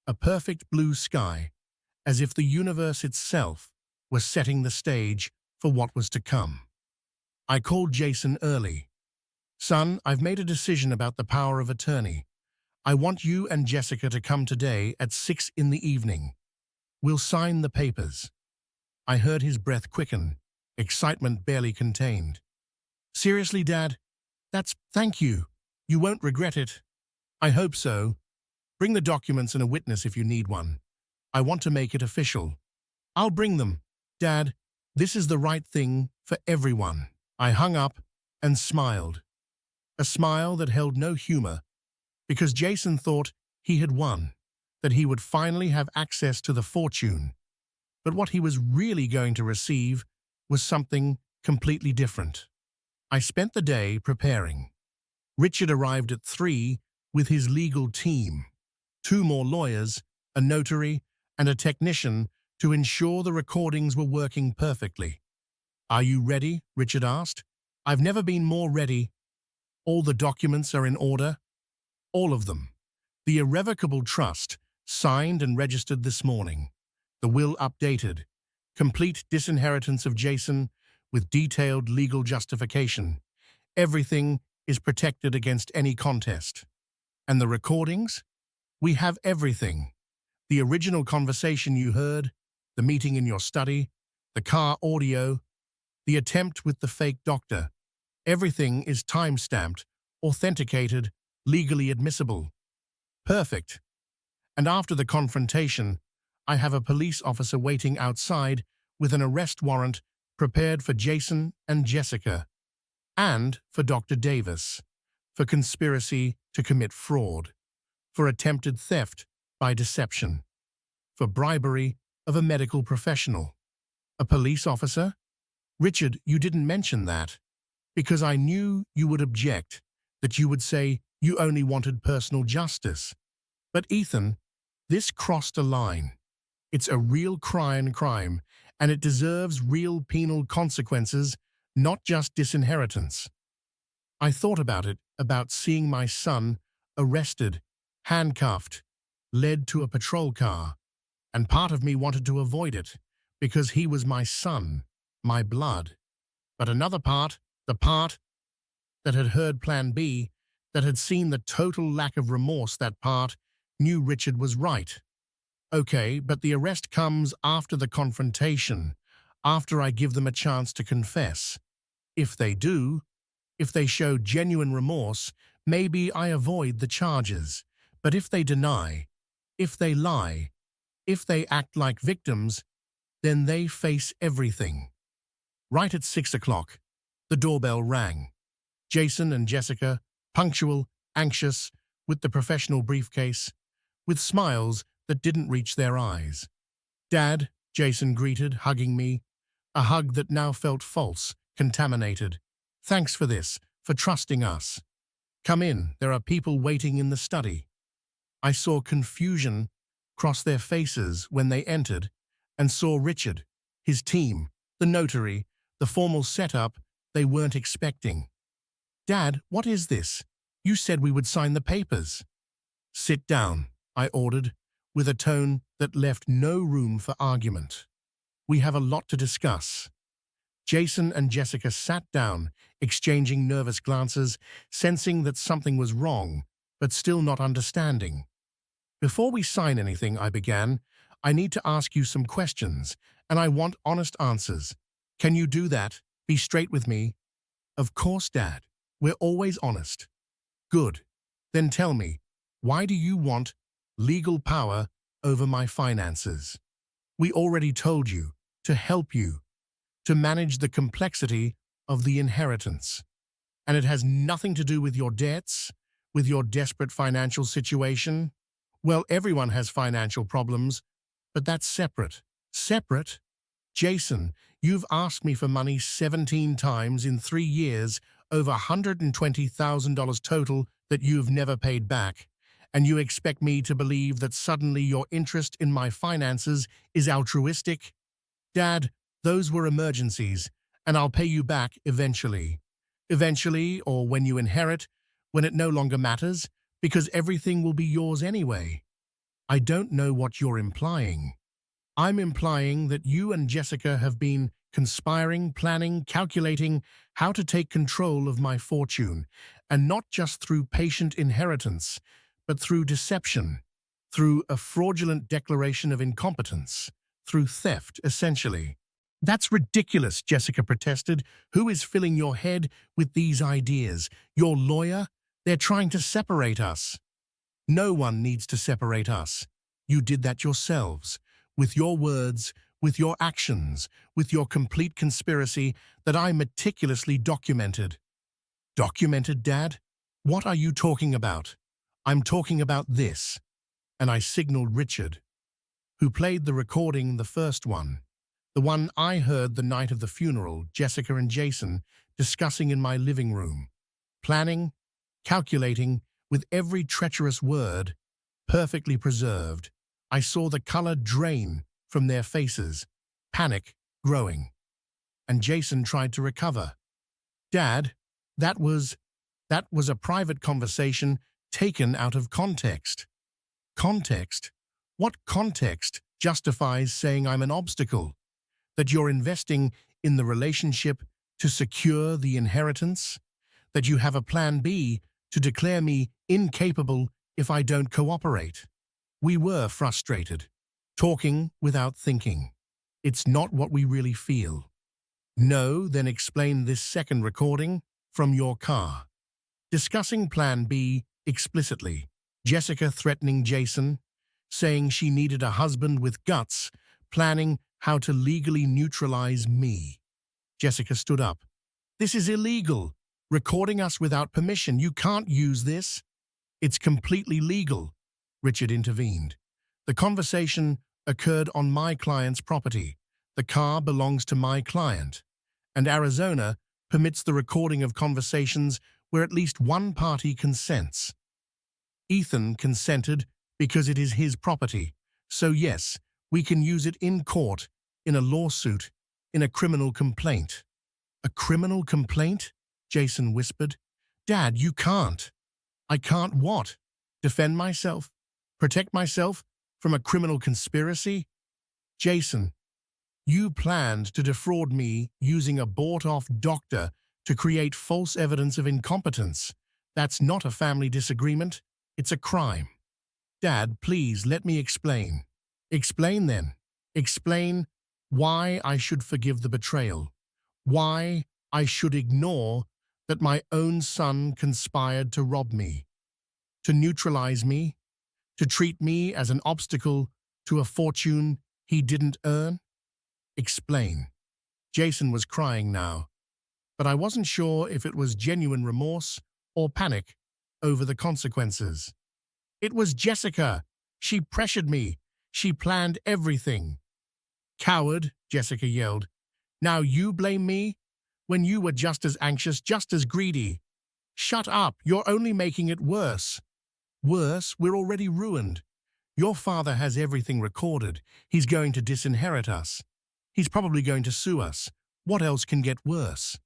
A perfect blue sky, as if the universe itself was setting the stage for what was to come. I called Jason early. "Son, I've made a decision about the power of attorney. I want you and Jessica to come today at 6 in the evening. We'll sign the papers." I heard his breath quicken, excitement barely contained. "Seriously, Dad? Thank you. You won't regret it." "I hope so. Bring the documents and a witness if you need one. I want to make it official." "I'll bring them. Dad, this is the right thing for everyone." I hung up and smiled. A smile that held no humor, because Jason thought he had won, that he would finally have access to the fortune. But what he was really going to receive was something completely different. I spent the day preparing. Richard arrived at 3 with his legal team, 2 more lawyers, a notary, and a technician to ensure the recordings were working perfectly. Are you ready? Richard asked. I've never been more ready. All the documents are in order. All of them. The irrevocable trust, signed and registered this morning. The will updated. Complete disinheritance of Jason with detailed legal justification. Everything is protected against any contest. And the recordings? We have everything. The original conversation you heard, the meeting in your study, the car audio, the attempt with the fake doctor. Everything is time-stamped, authenticated, legally admissible. Perfect. And after the confrontation, I have a police officer waiting outside with an arrest warrant prepared for Jason and Jessica, and for Dr. Davis, for conspiracy to commit fraud, for attempted theft by deception, for bribery of a medical professional. A police officer? Richard, you didn't mention that, because I knew you would object, that you would say you only wanted personal justice. But Ethan, this crossed a line. It's a real crime, and it deserves real penal consequences, not just disinheritance. I thought about it, about seeing my son arrested, handcuffed, led to a patrol car, and part of me wanted to avoid it, because he was my son, my blood. But another part, the part that had heard Plan B, that had seen the total lack of remorse, that part knew Richard was right. Okay, but the arrest comes after the confrontation, after I give them a chance to confess. If they do, if they show genuine remorse, maybe I avoid the charges. But if they deny, if they lie, if they act like victims, then they face everything. Right at 6 o'clock, the doorbell rang. Jason and Jessica, punctual, anxious, with the professional briefcase, with smiles that didn't reach their eyes. Dad, Jason greeted, hugging me, a hug that now felt false, contaminated. Thanks for this, for trusting us. Come in, there are people waiting in the study. I saw confusion cross their faces when they entered, and saw Richard, his team, the notary, the formal setup they weren't expecting. Dad, what is this? You said we would sign the papers. Sit down, I ordered, with a tone that left no room for argument. We have a lot to discuss. Jason and Jessica sat down, exchanging nervous glances, sensing that something was wrong, but still not understanding. Before we sign anything, I began, I need to ask you some questions, and I want honest answers. Can you do that? Be straight with me. Of course, Dad. We're always honest. Good. Then tell me, why do you want legal power over my finances? We already told you, to help you, to manage the complexity of the inheritance. And it has nothing to do with your debts, with your desperate financial situation. Well, everyone has financial problems, but that's separate. Separate? Jason, you've asked me for money 17 times in 3 years, over $120,000 total that you've never paid back, and you expect me to believe that suddenly your interest in my finances is altruistic? Dad, those were emergencies, and I'll pay you back eventually. Eventually, or when you inherit, when it no longer matters, because everything will be yours anyway. I don't know what you're implying. I'm implying that you and Jessica have been conspiring, planning, calculating how to take control of my fortune, and not just through patient inheritance, but through deception, through a fraudulent declaration of incompetence, through theft, essentially. That's ridiculous, Jessica protested. Who is filling your head with these ideas? Your lawyer? They're trying to separate us. No one needs to separate us. You did that yourselves, with your words, with your actions, with your complete conspiracy that I meticulously documented. Documented, Dad? What are you talking about? I'm talking about this. And I signaled Richard, who played the recording, the first one. The one I heard the night of the funeral, Jessica and Jason discussing in my living room. Planning, calculating, with every treacherous word, perfectly preserved. I saw the color drain from their faces, panic growing. and Jason tried to recover. Dad, that was a private conversation taken out of context. Context? What context justifies saying I'm an obstacle? That you're investing in the relationship to secure the inheritance? That you have a plan B to declare me incapable if I don't cooperate? We were frustrated, talking without thinking. It's not what we really feel. No, then explain this second recording from your car. Discussing Plan B explicitly. Jessica threatening Jason, saying she needed a husband with guts, planning how to legally neutralize me. Jessica stood up. This is illegal. Recording us without permission. You can't use this. It's completely legal. Richard intervened. The conversation occurred on my client's property. The car belongs to my client. And Arizona permits the recording of conversations where at least one party consents. Ethan consented because it is his property. So yes, we can use it in court, in a lawsuit, in a criminal complaint. A criminal complaint? Jason whispered. Dad, you can't. I can't what? Defend myself? Protect myself from a criminal conspiracy? Jason, you planned to defraud me using a bought-off doctor to create false evidence of incompetence. That's not a family disagreement. It's a crime. Dad, please let me explain. Explain then. Explain why I should forgive the betrayal. Why I should ignore that my own son conspired to rob me, to neutralize me, to treat me as an obstacle to a fortune he didn't earn. Explain. Jason was crying now, but I wasn't sure if it was genuine remorse or panic over the consequences. It was Jessica. She pressured me. She planned everything. Coward, Jessica yelled. Now you blame me? When you were just as anxious, just as greedy. Shut up, you're only making it worse. Worse, we're already ruined. Your father has everything recorded. He's going to disinherit us. He's probably going to sue us. What else can get worse?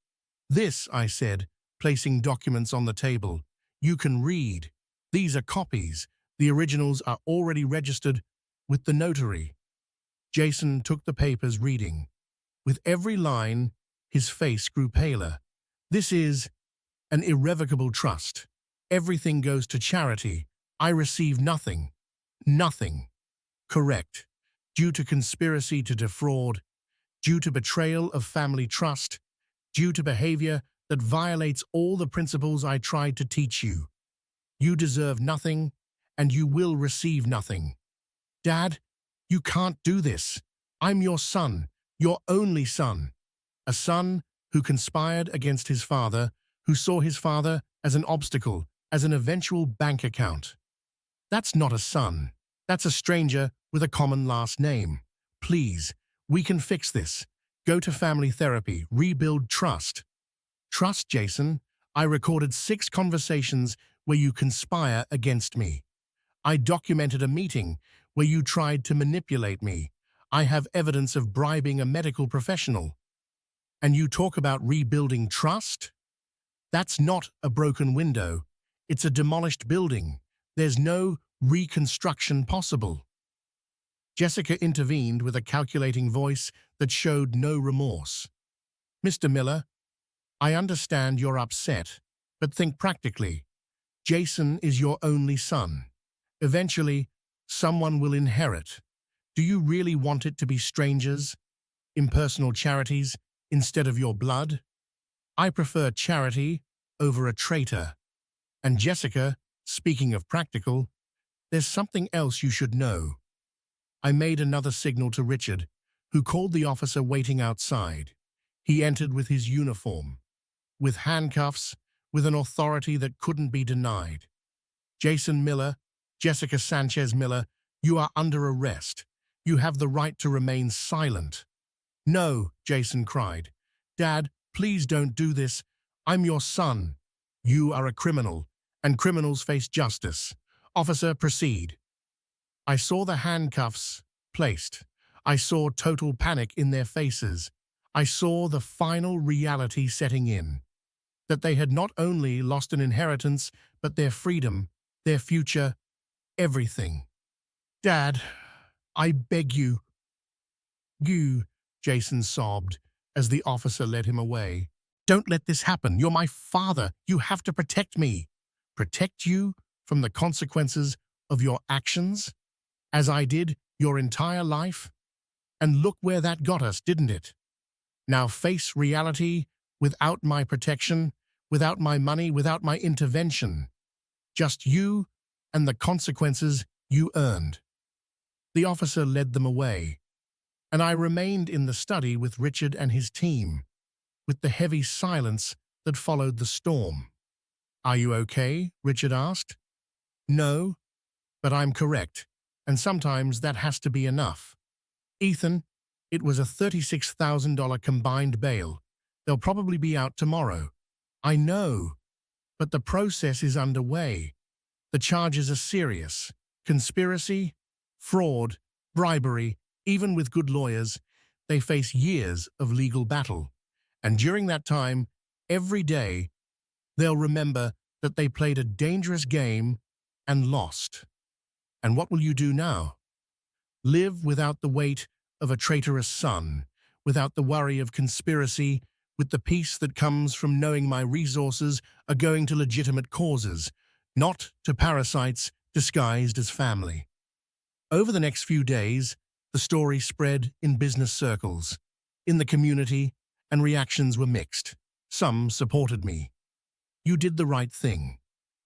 This, I said, placing documents on the table. You can read. These are copies. The originals are already registered with the notary. Jason took the papers, reading. With every line, his face grew paler. This is an irrevocable trust. Everything goes to charity. I receive nothing. Nothing. Correct. Due to conspiracy to defraud, due to betrayal of family trust, due to behavior that violates all the principles I tried to teach you. You deserve nothing, and you will receive nothing. Dad, you can't do this. I'm your son, your only son. A son who conspired against his father, who saw his father as an obstacle, as an eventual bank account. That's not a son. That's a stranger with a common last name. Please, we can fix this. Go to family therapy, rebuild trust. Trust, Jason. I recorded 6 conversations where you conspire against me. I documented a meeting where you tried to manipulate me. I have evidence of bribing a medical professional. And you talk about rebuilding trust? That's not a broken window. It's a demolished building. There's no reconstruction possible. Jessica intervened with a calculating voice that showed no remorse. Mr. Miller, I understand you're upset, but think practically. Jason is your only son. Eventually, someone will inherit. Do you really want it to be strangers, impersonal charities, instead of your blood? I prefer charity over a traitor. And Jessica, speaking of practical, there's something else you should know. I made another signal to Richard, who called the officer waiting outside. He entered with his uniform, with handcuffs, with an authority that couldn't be denied. Jason Miller, Jessica Sanchez Miller, you are under arrest. You have the right to remain silent. No, Jason cried. Dad, please don't do this. I'm your son. You are a criminal, and criminals face justice. Officer, proceed. I saw the handcuffs placed. I saw total panic in their faces. I saw the final reality setting in, that they had not only lost an inheritance, but their freedom, their future, everything. Dad, I beg you. You, Jason sobbed as the officer led him away. Don't let this happen. You're my father. You have to protect me. Protect you from the consequences of your actions, as I did your entire life? And look where that got us, didn't it? Now face reality without my protection, without my money, without my intervention. Just you and the consequences you earned. The officer led them away, and I remained in the study with Richard and his team, with the heavy silence that followed the storm. Are you okay? Richard asked. No, but I'm correct, and sometimes that has to be enough. Ethan, it was a $36,000 combined bail. They'll probably be out tomorrow. I know, but the process is underway. The charges are serious. Conspiracy, fraud, bribery, even with good lawyers, they face years of legal battle. And during that time, every day, they'll remember that they played a dangerous game and lost. And what will you do now? Live without the weight of a traitorous son, without the worry of conspiracy, with the peace that comes from knowing my resources are going to legitimate causes, not to parasites disguised as family. Over the next few days, the story spread in business circles, in the community, and reactions were mixed. Some supported me. You did the right thing.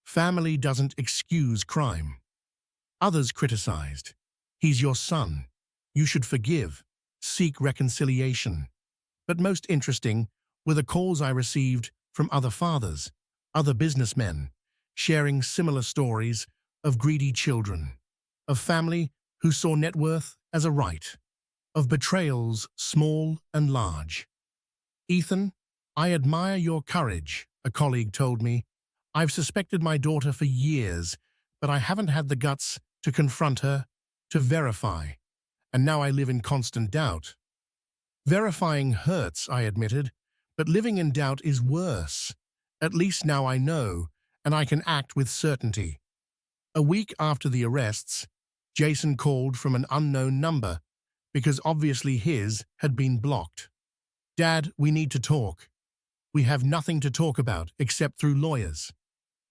Family doesn't excuse crime. Others criticized. He's your son. You should forgive, seek reconciliation. But most interesting were the calls I received from other fathers, other businessmen, sharing similar stories of greedy children, of family who saw net worth as a right, of betrayals small and large. Ethan, I admire your courage, a colleague told me. I've suspected my daughter for years, but I haven't had the guts to confront her, to verify, and now I live in constant doubt. Verifying hurts, I admitted, but living in doubt is worse. At least now I know, and I can act with certainty. A week after the arrests, Jason called from an unknown number, because obviously his had been blocked. Dad, we need to talk. We have nothing to talk about except through lawyers.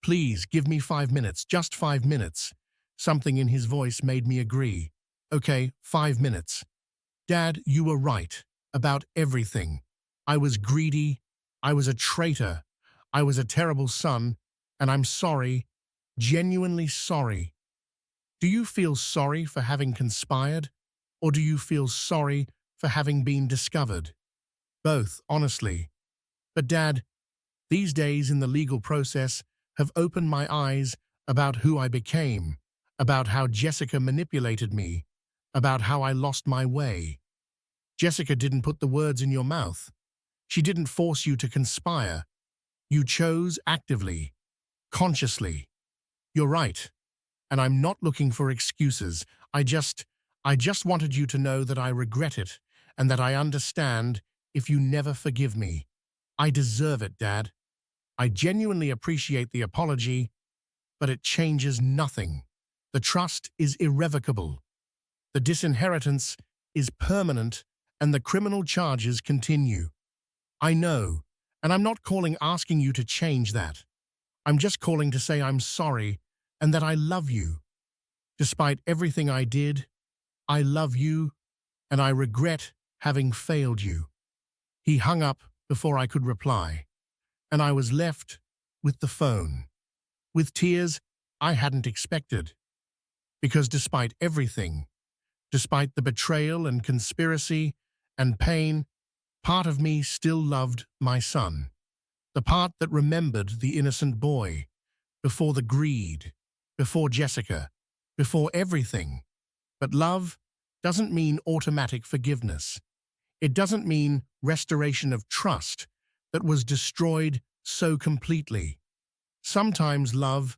Please give me 5 minutes, just 5 minutes. Something in his voice made me agree. Okay, 5 minutes. Dad, you were right about everything. I was greedy. I was a traitor. I was a terrible son, and I'm sorry, genuinely sorry. Do you feel sorry for having conspired, or do you feel sorry for having been discovered? Both, honestly. But Dad, these days in the legal process have opened my eyes about who I became, about how Jessica manipulated me, about how I lost my way. Jessica didn't put the words in your mouth. She didn't force you to conspire. You chose actively, consciously. You're right, and I'm not looking for excuses. I just wanted you to know that I regret it and that I understand if you never forgive me. I deserve it, Dad. I genuinely appreciate the apology, but it changes nothing. The trust is irrevocable. The disinheritance is permanent, and the criminal charges continue. I know, and I'm not calling asking you to change that. I'm just calling to say I'm sorry and that I love you. Despite everything I did, I love you, and I regret having failed you. He hung up before I could reply, and I was left with the phone, with tears I hadn't expected. Because despite everything, despite the betrayal and conspiracy and pain, part of me still loved my son, the part that remembered the innocent boy, before the greed, before Jessica, before everything. But love doesn't mean automatic forgiveness. It doesn't mean restoration of trust that was destroyed so completely. Sometimes love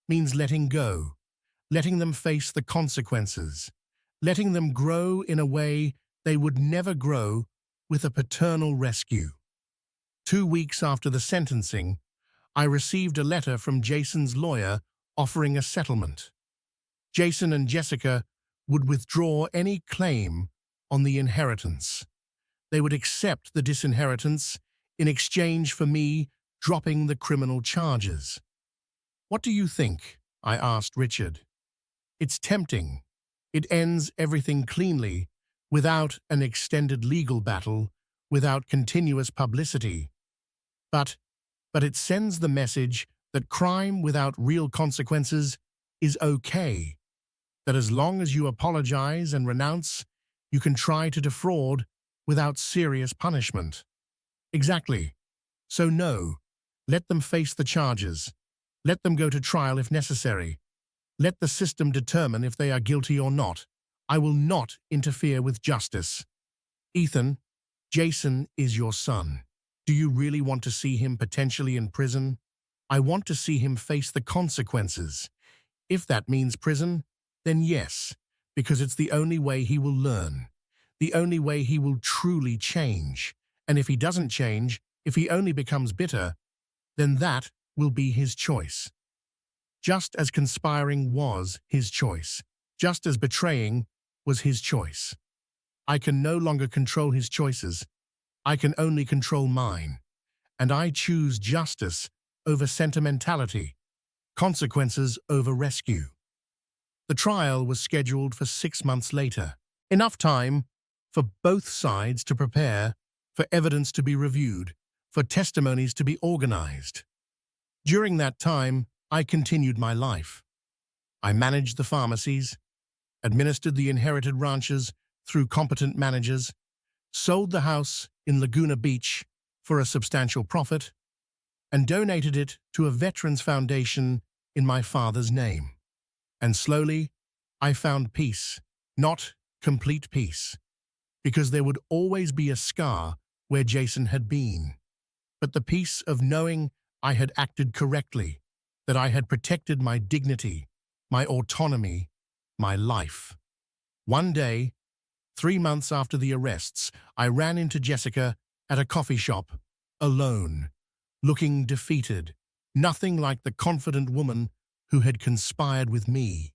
means letting go, letting them face the consequences, letting them grow in a way they would never grow with a paternal rescue. 2 weeks after the sentencing, I received a letter from Jason's lawyer offering a settlement. Jason and Jessica would withdraw any claim on the inheritance. They would accept the disinheritance in exchange for me dropping the criminal charges. "What do you think?" I asked Richard. "It's tempting. It ends everything cleanly, without an extended legal battle, without continuous publicity. But it sends the message that crime without real consequences is okay, that as long as you apologize and renounce, you can try to defraud without serious punishment." Exactly. So no, let them face the charges. Let them go to trial if necessary. Let the system determine if they are guilty or not. I will not interfere with justice. Ethan, Jason is your son. Do you really want to see him potentially in prison? I want to see him face the consequences. If that means prison, then yes, because it's the only way he will learn, the only way he will truly change. And if he doesn't change, if he only becomes bitter, then that will be his choice. Just as conspiring was his choice, just as betraying was his choice. I can no longer control his choices. I can only control mine. And I choose justice over sentimentality, consequences over rescue. The trial was scheduled for 6 months later. Enough time for both sides to prepare, for evidence to be reviewed, for testimonies to be organized. During that time, I continued my life. I managed the pharmacies, administered the inherited ranches through competent managers, sold the house in Laguna Beach for a substantial profit, and donated it to a veterans foundation in my father's name. And slowly, I found peace, not complete peace, because there would always be a scar where Jason had been, but the peace of knowing I had acted correctly, that I had protected my dignity, my autonomy, my life. One day, 3 months after the arrests, I ran into Jessica at a coffee shop, alone, looking defeated, nothing like the confident woman who had conspired with me.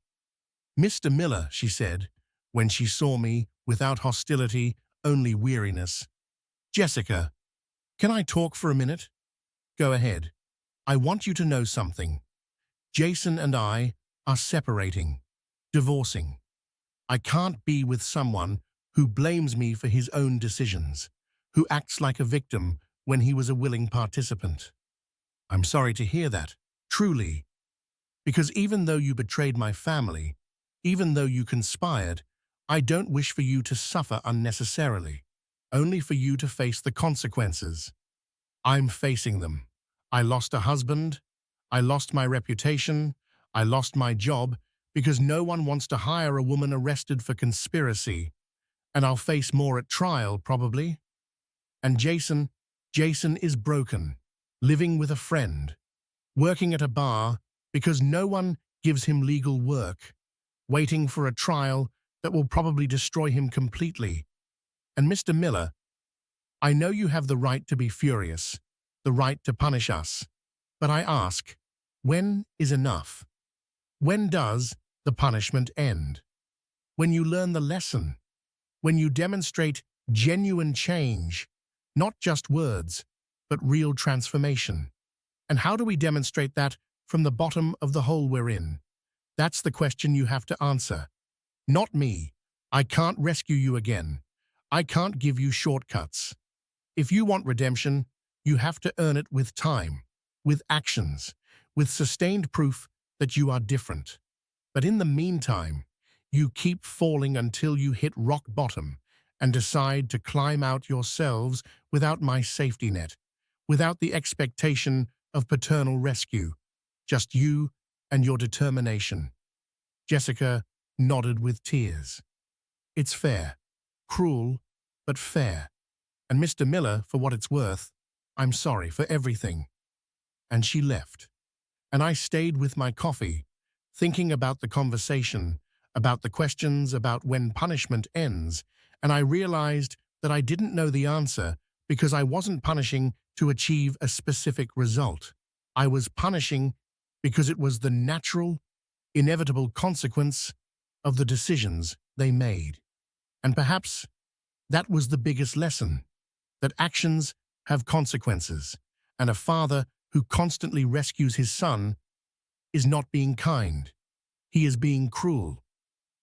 "Mr. Miller," she said, when she saw me, without hostility, only weariness. "Jessica, can I talk for a minute?" "Go ahead. I want you to know something. Jason and I are separating, divorcing. I can't be with someone who blames me for his own decisions, who acts like a victim when he was a willing participant." "I'm sorry to hear that, truly. Because even though you betrayed my family, even though you conspired, I don't wish for you to suffer unnecessarily, only for you to face the consequences. I'm facing them. I lost a husband, I lost my reputation, I lost my job because no one wants to hire a woman arrested for conspiracy, and I'll face more at trial, probably. And Jason is broken, living with a friend, working at a bar because no one gives him legal work, waiting for a trial that will probably destroy him completely. And Mr. Miller, I know you have the right to be furious, the right to punish us, but I ask, when is enough? When does the punishment end? When you learn the lesson, when you demonstrate genuine change, not just words, but real transformation. And how do we demonstrate that from the bottom of the hole we're in? That's the question you have to answer. Not me. I can't rescue you again. I can't give you shortcuts. If you want redemption, you have to earn it with time, with actions, with sustained proof that you are different. But in the meantime, you keep falling until you hit rock bottom and decide to climb out yourselves without my safety net, without the expectation of paternal rescue, just you and your determination. Jessica nodded with tears. It's fair, cruel, but fair. And Mr. Miller, for what it's worth, I'm sorry for everything. And she left. And I stayed with my coffee, thinking about the conversation, about the questions, about when punishment ends, and I realized that I didn't know the answer because I wasn't punishing to achieve a specific result. I was punishing because it was the natural, inevitable consequence of the decisions they made. And perhaps that was the biggest lesson, that actions have consequences, and a father who constantly rescues his son is not being kind. He is being cruel,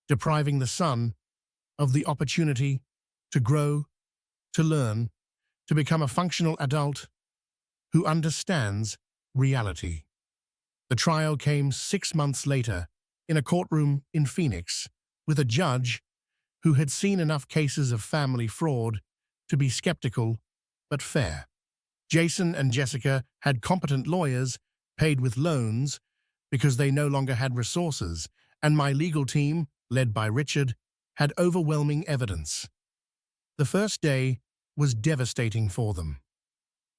depriving the son of the opportunity to grow, to learn, to become a functional adult who understands reality. The trial came 6 months later in a courtroom in Phoenix with a judge who had seen enough cases of family fraud to be skeptical but fair. Jason and Jessica had competent lawyers paid with loans because they no longer had resources, and my legal team, led by Richard, had overwhelming evidence. The first day was devastating for them.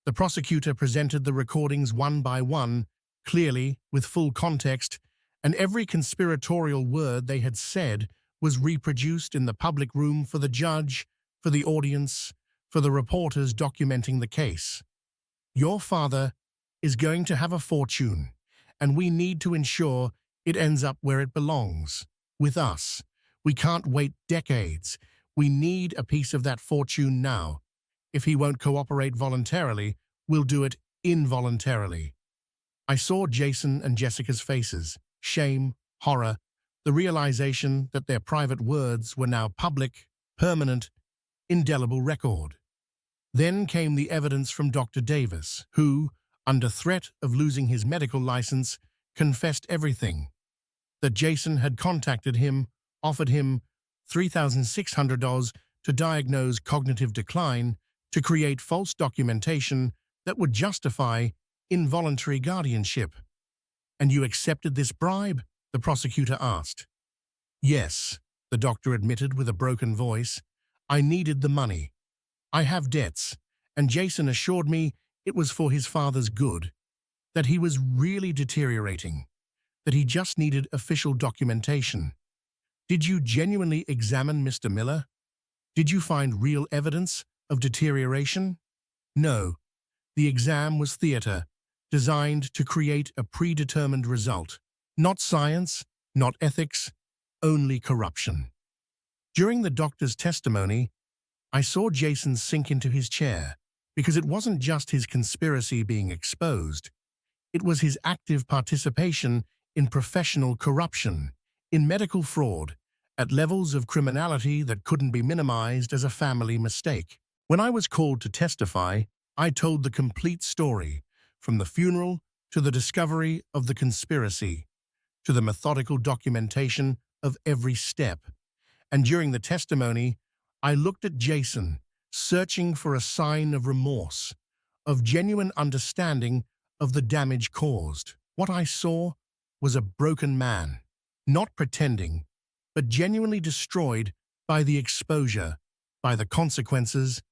The prosecutor presented the recordings one by one, clearly, with full context, and every conspiratorial word they had said was reproduced in the public room for the judge, for the audience, for the reporters documenting the case. Your father is going to have a fortune, and we need to ensure it ends up where it belongs, with us. We can't wait decades. We need a piece of that fortune now. If he won't cooperate voluntarily, we'll do it involuntarily. I saw Jason and Jessica's faces, shame, horror, the realization that their private words were now public, permanent, indelible record. Then came the evidence from Dr. Davis, who, under threat of losing his medical license, confessed everything. That Jason had contacted him, offered him $3,600 to diagnose cognitive decline, to create false documentation that would justify involuntary guardianship. And you accepted this bribe? The prosecutor asked. Yes, the doctor admitted with a broken voice. I needed the money. I have debts, and Jason assured me it was for his father's good, that he was really deteriorating, that he just needed official documentation. Did you genuinely examine Mr. Miller? Did you find real evidence of deterioration? No. The exam was theater, designed to create a predetermined result. Not science, not ethics, only corruption. During the doctor's testimony, I saw Jason sink into his chair, because it wasn't just his conspiracy being exposed. It was his active participation in professional corruption, in medical fraud, at levels of criminality that couldn't be minimized as a family mistake. When I was called to testify, I told the complete story, from the funeral to the discovery of the conspiracy, to the methodical documentation of every step. And during the testimony, I looked at Jason, searching for a sign of remorse, of genuine understanding of the damage caused. What I saw was a broken man, not pretending, but genuinely destroyed by the exposure, by the consequences,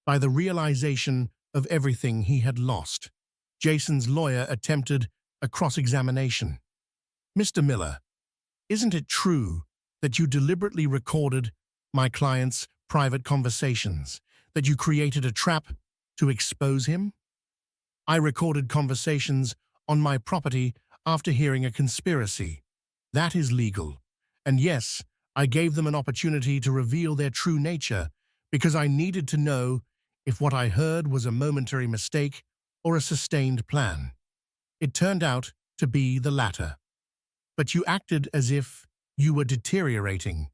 by the realization of everything he had lost. Jason's lawyer attempted a cross-examination. Mr. Miller, isn't it true that you deliberately recorded my client's private conversations, that you created a trap to expose him? I recorded conversations on my property after hearing a conspiracy. That is legal. And yes, I gave them an opportunity to reveal their true nature because I needed to know if what I heard was a momentary mistake or a sustained plan. It turned out to be the latter. But you acted as if you were deteriorating.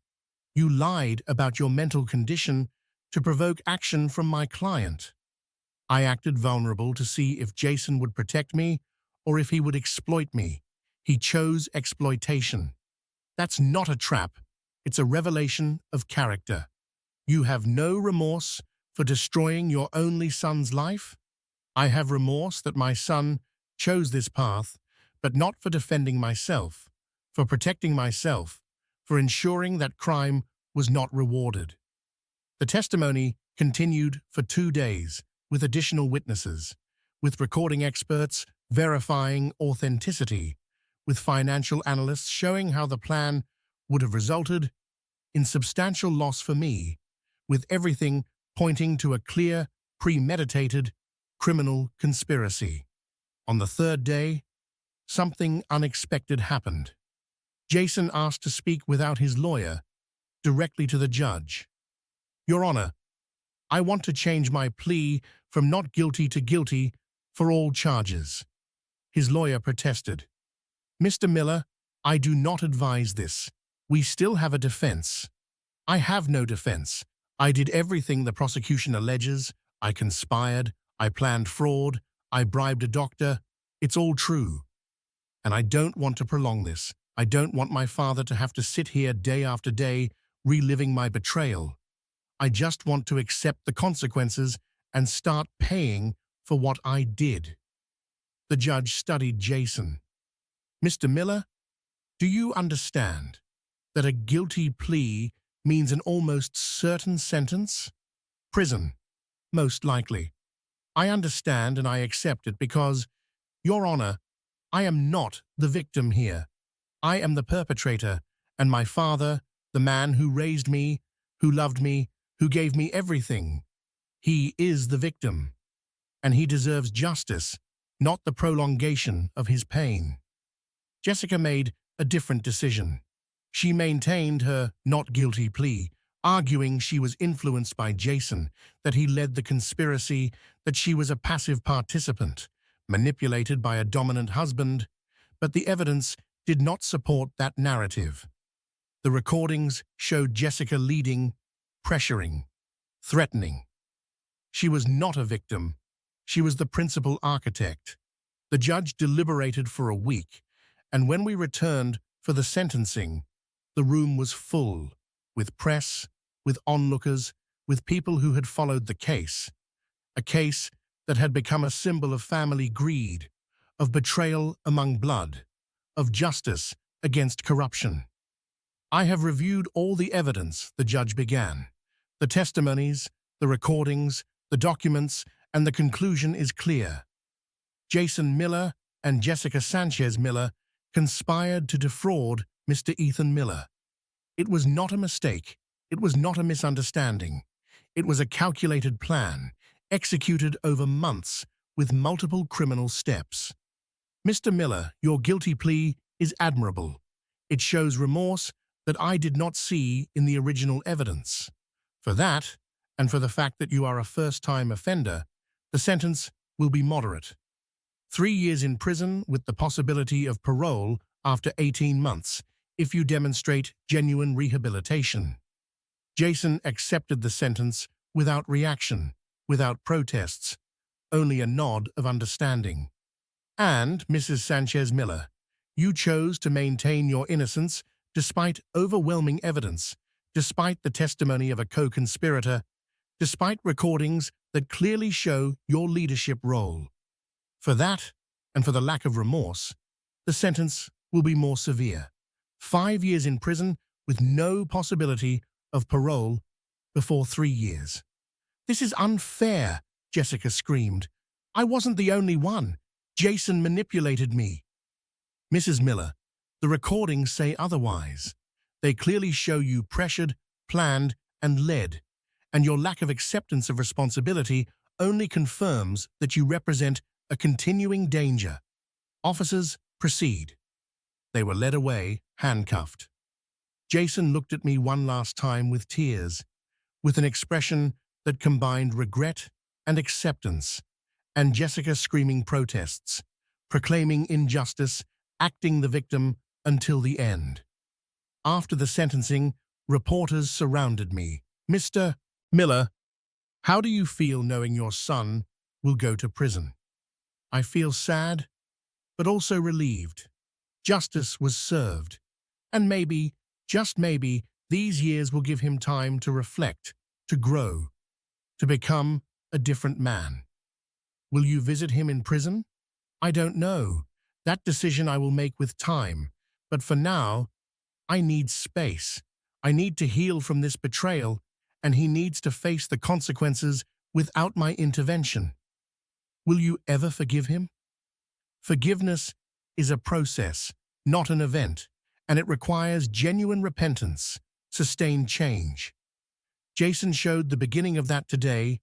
You lied about your mental condition to provoke action from my client. I acted vulnerable to see if Jason would protect me or if he would exploit me. He chose exploitation. That's not a trap. It's a revelation of character. You have no remorse for destroying your only son's life? I have remorse that my son chose this path, but not for defending myself, for protecting myself, for ensuring that crime was not rewarded. The testimony continued for 2 days, with additional witnesses, with recording experts verifying authenticity, with financial analysts showing how the plan would have resulted in substantial loss for me, with everything pointing to a clear, premeditated criminal conspiracy. On the third day, something unexpected happened. Jason asked to speak without his lawyer, directly to the judge. "Your Honor, I want to change my plea from not guilty to guilty for all charges." His lawyer protested. "Mr. Miller, I do not advise this. We still have a defense." "I have no defense. I did everything the prosecution alleges. I conspired, I planned fraud, I bribed a doctor. It's all true. And I don't want to prolong this. I don't want my father to have to sit here day after day reliving my betrayal. I just want to accept the consequences and start paying for what I did." The judge studied Jason. "Mr. Miller, do you understand that a guilty plea means an almost certain sentence? Prison, most likely. I understand and I accept it because, Your Honor, I am not the victim here. I am the perpetrator, and my father, the man who raised me, who loved me, who gave me everything. He is the victim, and he deserves justice, not the prolongation of his pain." Jessica made a different decision. She maintained her not guilty plea, arguing she was influenced by Jason, that he led the conspiracy, that she was a passive participant, manipulated by a dominant husband, but the evidence did not support that narrative. The recordings showed Jessica leading, pressuring, threatening. She was not a victim. She was the principal architect. The judge deliberated for a week, and when we returned for the sentencing, the room was full, with press, with onlookers, with people who had followed the case. A case that had become a symbol of family greed, of betrayal among blood, of justice against corruption. "I have reviewed all the evidence," the judge began. "The testimonies, the recordings, the documents, and the conclusion is clear. Jason Miller and Jessica Sanchez Miller conspired to defraud Mr. Ethan Miller. It was not a mistake. It was not a misunderstanding. It was a calculated plan, executed over months with multiple criminal steps. Mr. Miller, your guilty plea is admirable. It shows remorse that I did not see in the original evidence. For that, and for the fact that you are a first-time offender, the sentence will be moderate. 3 years in prison with the possibility of parole after 18 months if you demonstrate genuine rehabilitation." Jason accepted the sentence without reaction, without protests, only a nod of understanding. "And, Mrs. Sanchez Miller, you chose to maintain your innocence despite overwhelming evidence, despite the testimony of a co-conspirator, despite recordings that clearly show your leadership role. For that, and for the lack of remorse, the sentence will be more severe. 5 years in prison with no possibility of parole before 3 years. "This is unfair," Jessica screamed. "I wasn't the only one. Jason manipulated me." "Mrs. Miller, the recordings say otherwise. They clearly show you pressured, planned, and led, and your lack of acceptance of responsibility only confirms that you represent a continuing danger. Officers, proceed." They were led away, handcuffed. Jason looked at me one last time with tears, with an expression that combined regret and acceptance, and Jessica screaming protests, proclaiming injustice, acting the victim until the end. After the sentencing, reporters surrounded me. "Mr. Miller, how do you feel knowing your son will go to prison?" "I feel sad, but also relieved. Justice was served, and maybe, just maybe, these years will give him time to reflect, to grow, to become a different man." "Will you visit him in prison?" "I don't know. That decision I will make with time, but for now, I need space. I need to heal from this betrayal, and he needs to face the consequences without my intervention." "Will you ever forgive him?" "Forgiveness is a process, not an event, and it requires genuine repentance, sustained change. Jason showed the beginning of that today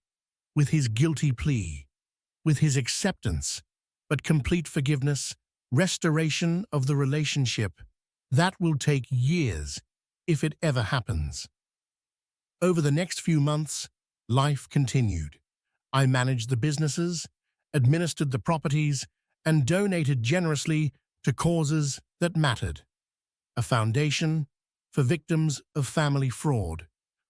with his guilty plea, with his acceptance, but complete forgiveness, restoration of the relationship. That will take years, if it ever happens. Over the next few months, life continued. I managed the businesses, administered the properties, and donated generously to causes that mattered. A foundation for victims of family fraud,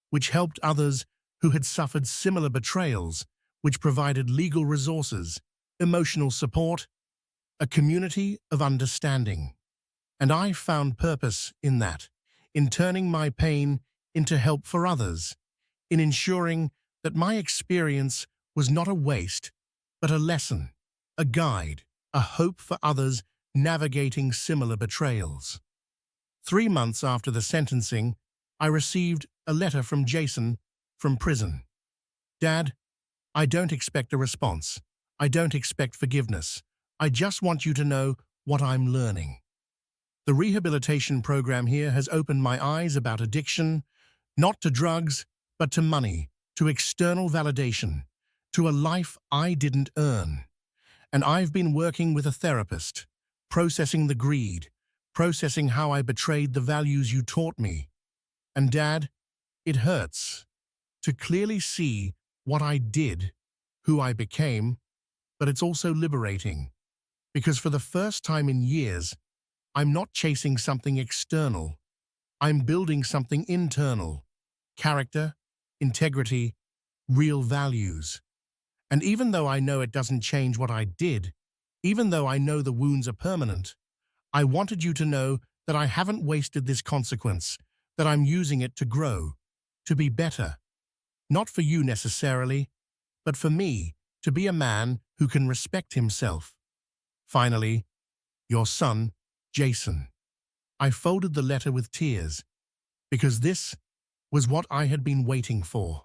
which helped others who had suffered similar betrayals, which provided legal resources, emotional support, a community of understanding. And I found purpose in that, in turning my pain into help for others, in ensuring that my experience was not a waste, but a lesson, a guide, a hope for others navigating similar betrayals. 3 months after the sentencing, I received a letter from Jason from prison. Dad, I don't expect a response. I don't expect forgiveness. I just want you to know what I'm learning. The rehabilitation program here has opened my eyes about addiction, not to drugs, but to money, to external validation, to a life I didn't earn. And I've been working with a therapist, processing the greed, processing how I betrayed the values you taught me. And Dad, it hurts to clearly see what I did, who I became, but it's also liberating, because for the first time in years, I'm not chasing something external. I'm building something internal. Character, integrity, real values. And even though I know it doesn't change what I did, even though I know the wounds are permanent, I wanted you to know that I haven't wasted this consequence, that I'm using it to grow, to be better. Not for you necessarily, but for me, to be a man who can respect himself. Finally, your son, Jason. I folded the letter with tears, because this was what I had been waiting for.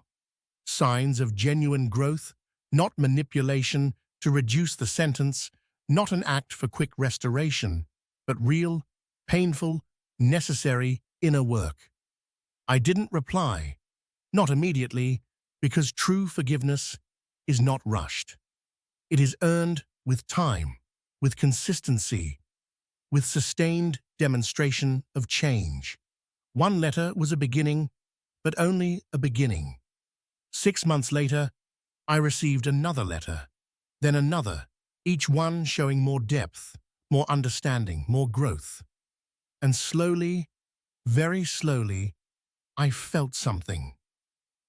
Signs of genuine growth, not manipulation to reduce the sentence, not an act for quick restoration, but real, painful, necessary inner work. I didn't reply, not immediately, because true forgiveness is not rushed. It is earned with time, with consistency, with sustained demonstration of change. One letter was a beginning, but only a beginning. 6 months later, I received another letter, then another, each one showing more depth, more understanding, more growth. And slowly, very slowly, I felt something.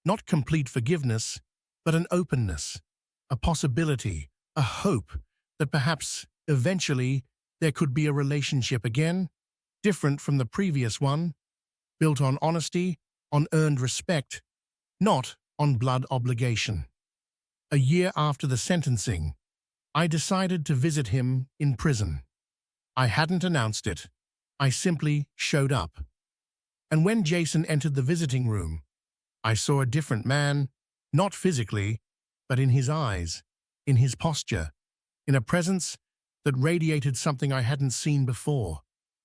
Not complete forgiveness, but an openness, a possibility, a hope that perhaps eventually there could be a relationship again, different from the previous one, built on honesty, on earned respect, not on blood obligation. A year after the sentencing, I decided to visit him in prison. I hadn't announced it. I simply showed up. And when Jason entered the visiting room, I saw a different man, not physically, but in his eyes, in his posture, in a presence that radiated something I hadn't seen before,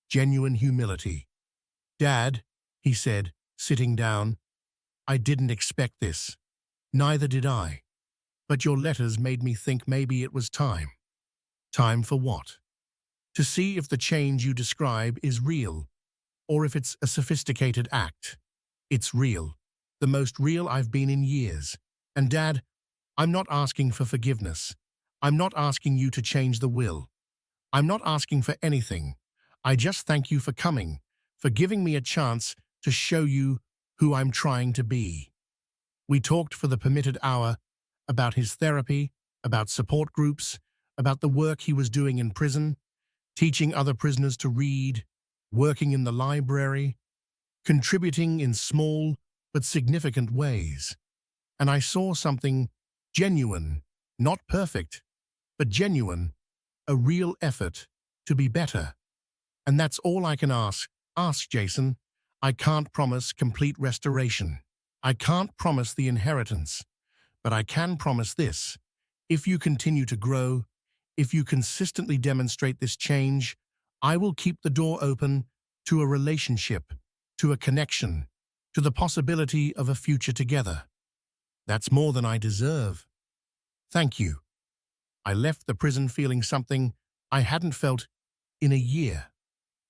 genuine humility. Dad, he said, sitting down, I didn't expect this. Neither did I. But your letters made me think maybe it was time. Time for what? To see if the change you describe is real, or if it's a sophisticated act. It's real, the most real I've been in years. And Dad, I'm not asking for forgiveness. I'm not asking you to change the will. I'm not asking for anything. I just thank you for coming, for giving me a chance to show you who I'm trying to be. We talked for the permitted hour about his therapy, about support groups, about the work he was doing in prison, teaching other prisoners to read, working in the library, contributing in small but significant ways. And I saw something genuine, not perfect, but genuine, a real effort to be better. And that's all I can ask. Ask, Jason. I can't promise complete restoration. I can't promise the inheritance. But I can promise this. If you continue to grow, if you consistently demonstrate this change, I will keep the door open to a relationship, to a connection, to the possibility of a future together. That's more than I deserve. Thank you. I left the prison feeling something I hadn't felt in a year.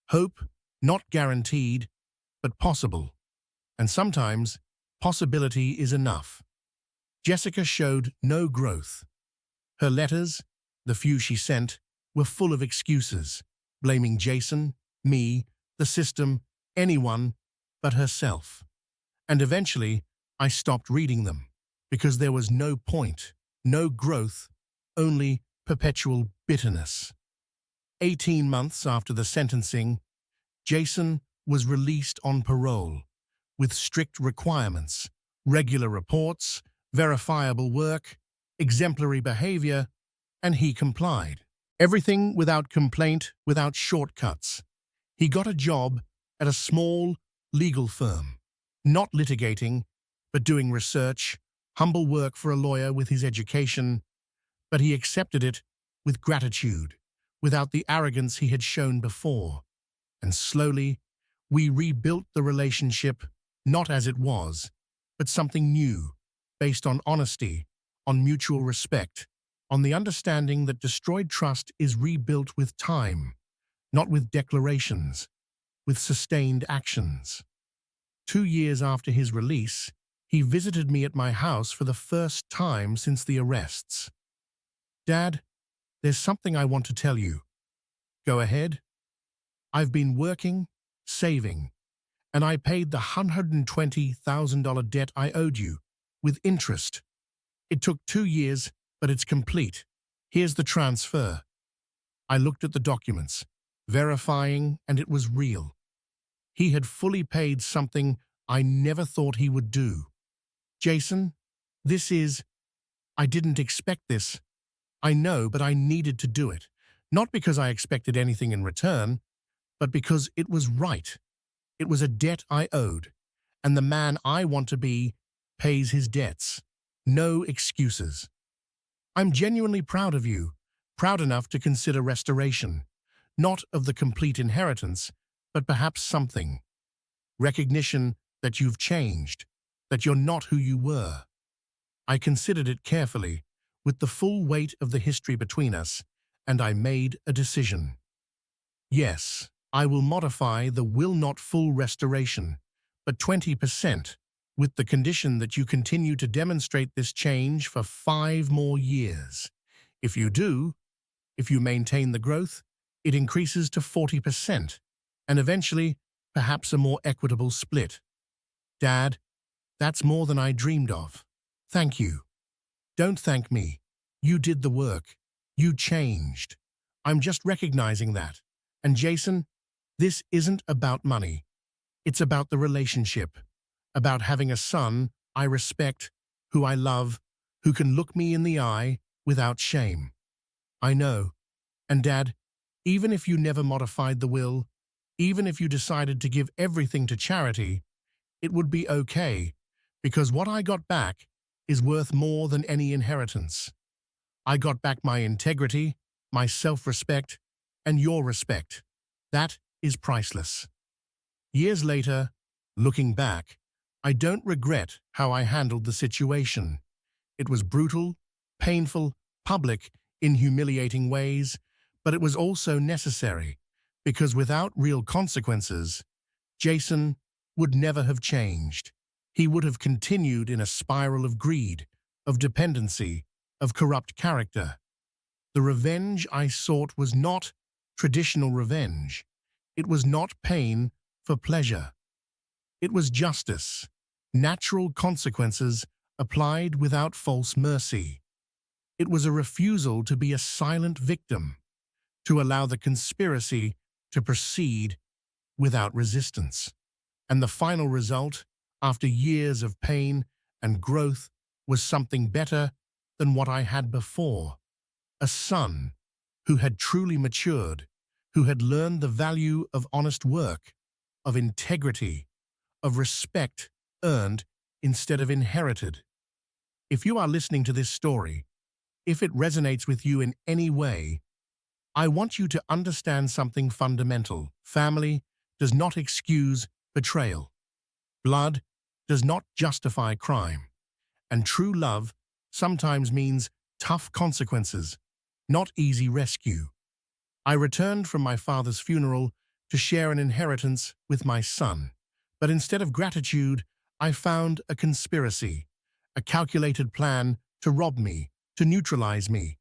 Hope, not guaranteed, but possible. And sometimes, possibility is enough. Jessica showed no growth. Her letters, the few she sent, were full of excuses, blaming Jason, me, the system, anyone but herself. And eventually, I stopped reading them, because there was no point, no growth, only perpetual bitterness. 18 months after the sentencing, Jason was released on parole, with strict requirements, regular reports, verifiable work, exemplary behavior, and he complied. Everything without complaint, without shortcuts. He got a job at a small legal firm, not litigating, but doing research, humble work for a lawyer with his education, but he accepted it with gratitude, without the arrogance he had shown before. And slowly, we rebuilt the relationship, not as it was, but something new, based on honesty, on mutual respect, on the understanding that destroyed trust is rebuilt with time, not with declarations, with sustained actions. 2 years after his release, he visited me at my house for the first time since the arrests. "Dad, there's something I want to tell you." "Go ahead." "I've been working, saving, and I paid the $120,000 debt I owed you, with interest. It took 2 years, but it's complete. Here's the transfer." I looked at the documents, verifying, and it was real. He had fully paid something I never thought he would do. "Jason, I didn't expect this. I know, but I needed to do it. Not because I expected anything in return, but because it was right. It was a debt I owed, and the man I want to be pays his debts. No excuses. I'm genuinely proud of you, proud enough to consider restoration, not of the complete inheritance, but perhaps something. Recognition that you've changed, that you're not who you were." I considered it carefully, with the full weight of the history between us, and I made a decision. Yes, I will modify the will not full restoration, but 20%, with the condition that you continue to demonstrate this change for 5 more years. If you do, if you maintain the growth, it increases to 40%, and eventually, perhaps a more equitable split. Dad, that's more than I dreamed of. Thank you. Don't thank me. You did the work. You changed. I'm just recognizing that. And Jason, this isn't about money. It's about the relationship, about having a son I respect, who I love, who can look me in the eye without shame. I know. And Dad, even if you never modified the will, even if you decided to give everything to charity, it would be okay, because what I got back is worth more than any inheritance. I got back my integrity, my self-respect, and your respect. That is priceless. Years later, looking back, I don't regret how I handled the situation. It was brutal, painful, public, in humiliating ways, but it was also necessary, because without real consequences, Jason would never have changed. He would have continued in a spiral of greed, of dependency, of corrupt character. The revenge I sought was not traditional revenge. It was not pain for pleasure. It was justice, natural consequences applied without false mercy. It was a refusal to be a silent victim, to allow the conspiracy to proceed without resistance. And the final result, after years of pain and growth, was something better than what I had before. A son who had truly matured, who had learned the value of honest work, of integrity, of respect earned instead of inherited. If you are listening to this story, if it resonates with you in any way, I want you to understand something fundamental. Family does not excuse betrayal. Blood does not justify crime, and true love sometimes means tough consequences, not easy rescue. I returned from my father's funeral to share an inheritance with my son, but instead of gratitude, I found a conspiracy, a calculated plan to rob me, to neutralize me,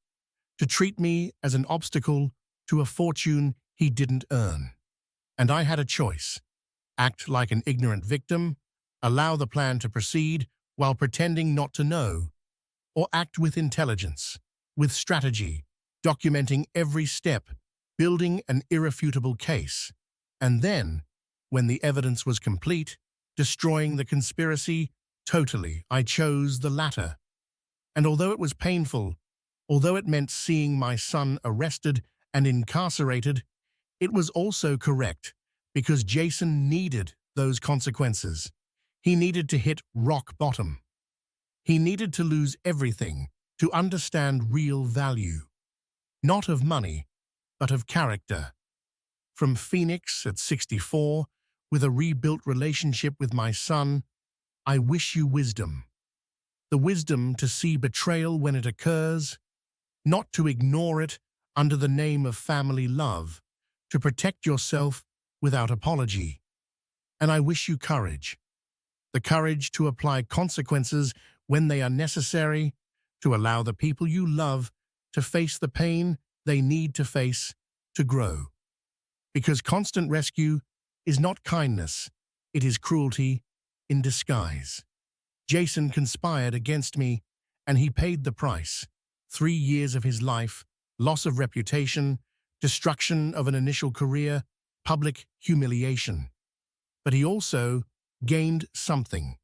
to treat me as an obstacle to a fortune he didn't earn. And I had a choice: act like an ignorant victim, allow the plan to proceed while pretending not to know, or act with intelligence, with strategy, documenting every step, building an irrefutable case, and then, when the evidence was complete, destroying the conspiracy totally. I chose the latter. And although it was painful, although it meant seeing my son arrested and incarcerated, it was also correct, because Jason needed those consequences. He needed to hit rock bottom. He needed to lose everything to understand real value, not of money, but of character. From Phoenix at 64, with a rebuilt relationship with my son, I wish you wisdom. The wisdom to see betrayal when it occurs, not to ignore it under the name of family love, to protect yourself without apology. And I wish you courage. The courage to apply consequences when they are necessary, to allow the people you love to face the pain they need to face to grow. Because constant rescue is not kindness, it is cruelty in disguise. Jason conspired against me, and he paid the price. 3 years of his life, loss of reputation, destruction of an initial career, public humiliation. But he also gained something.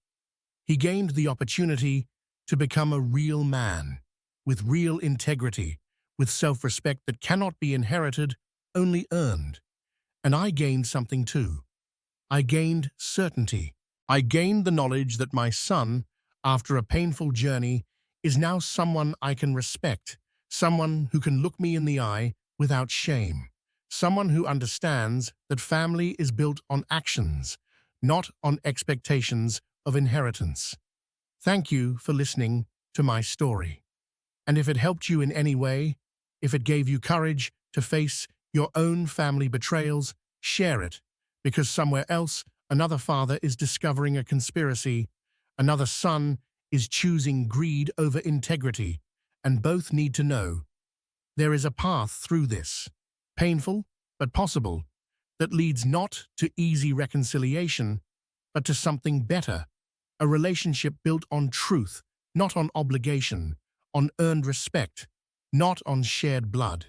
He gained the opportunity to become a real man, with real integrity, with self-respect that cannot be inherited, only earned. And I gained something too. I gained certainty. I gained the knowledge that my son, after a painful journey, is now someone I can respect, someone who can look me in the eye without shame, someone who understands that family is built on actions, not on expectations of inheritance. Thank you for listening to my story. And if it helped you in any way, if it gave you courage to face your own family betrayals, share it, because somewhere else, another father is discovering a conspiracy, another son is choosing greed over integrity, and both need to know there is a path through this, painful but possible, that leads not to easy reconciliation, but to something better, a relationship built on truth, not on obligation, on earned respect, not on shared blood.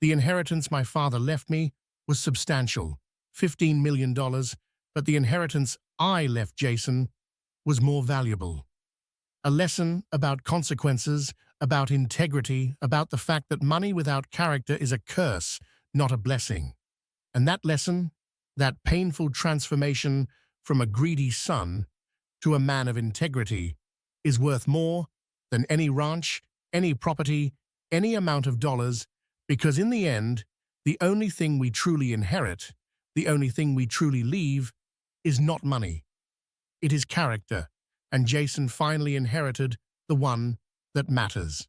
The inheritance my father left me was substantial, $15 million, but the inheritance I left Jason was more valuable. A lesson about consequences, about integrity, about the fact that money without character is a curse, not a blessing. And that lesson, that painful transformation from a greedy son to a man of integrity, is worth more than any ranch, any property, any amount of dollars, because in the end, the only thing we truly inherit, the only thing we truly leave, is not money. It is character, and Jason finally inherited the one that matters.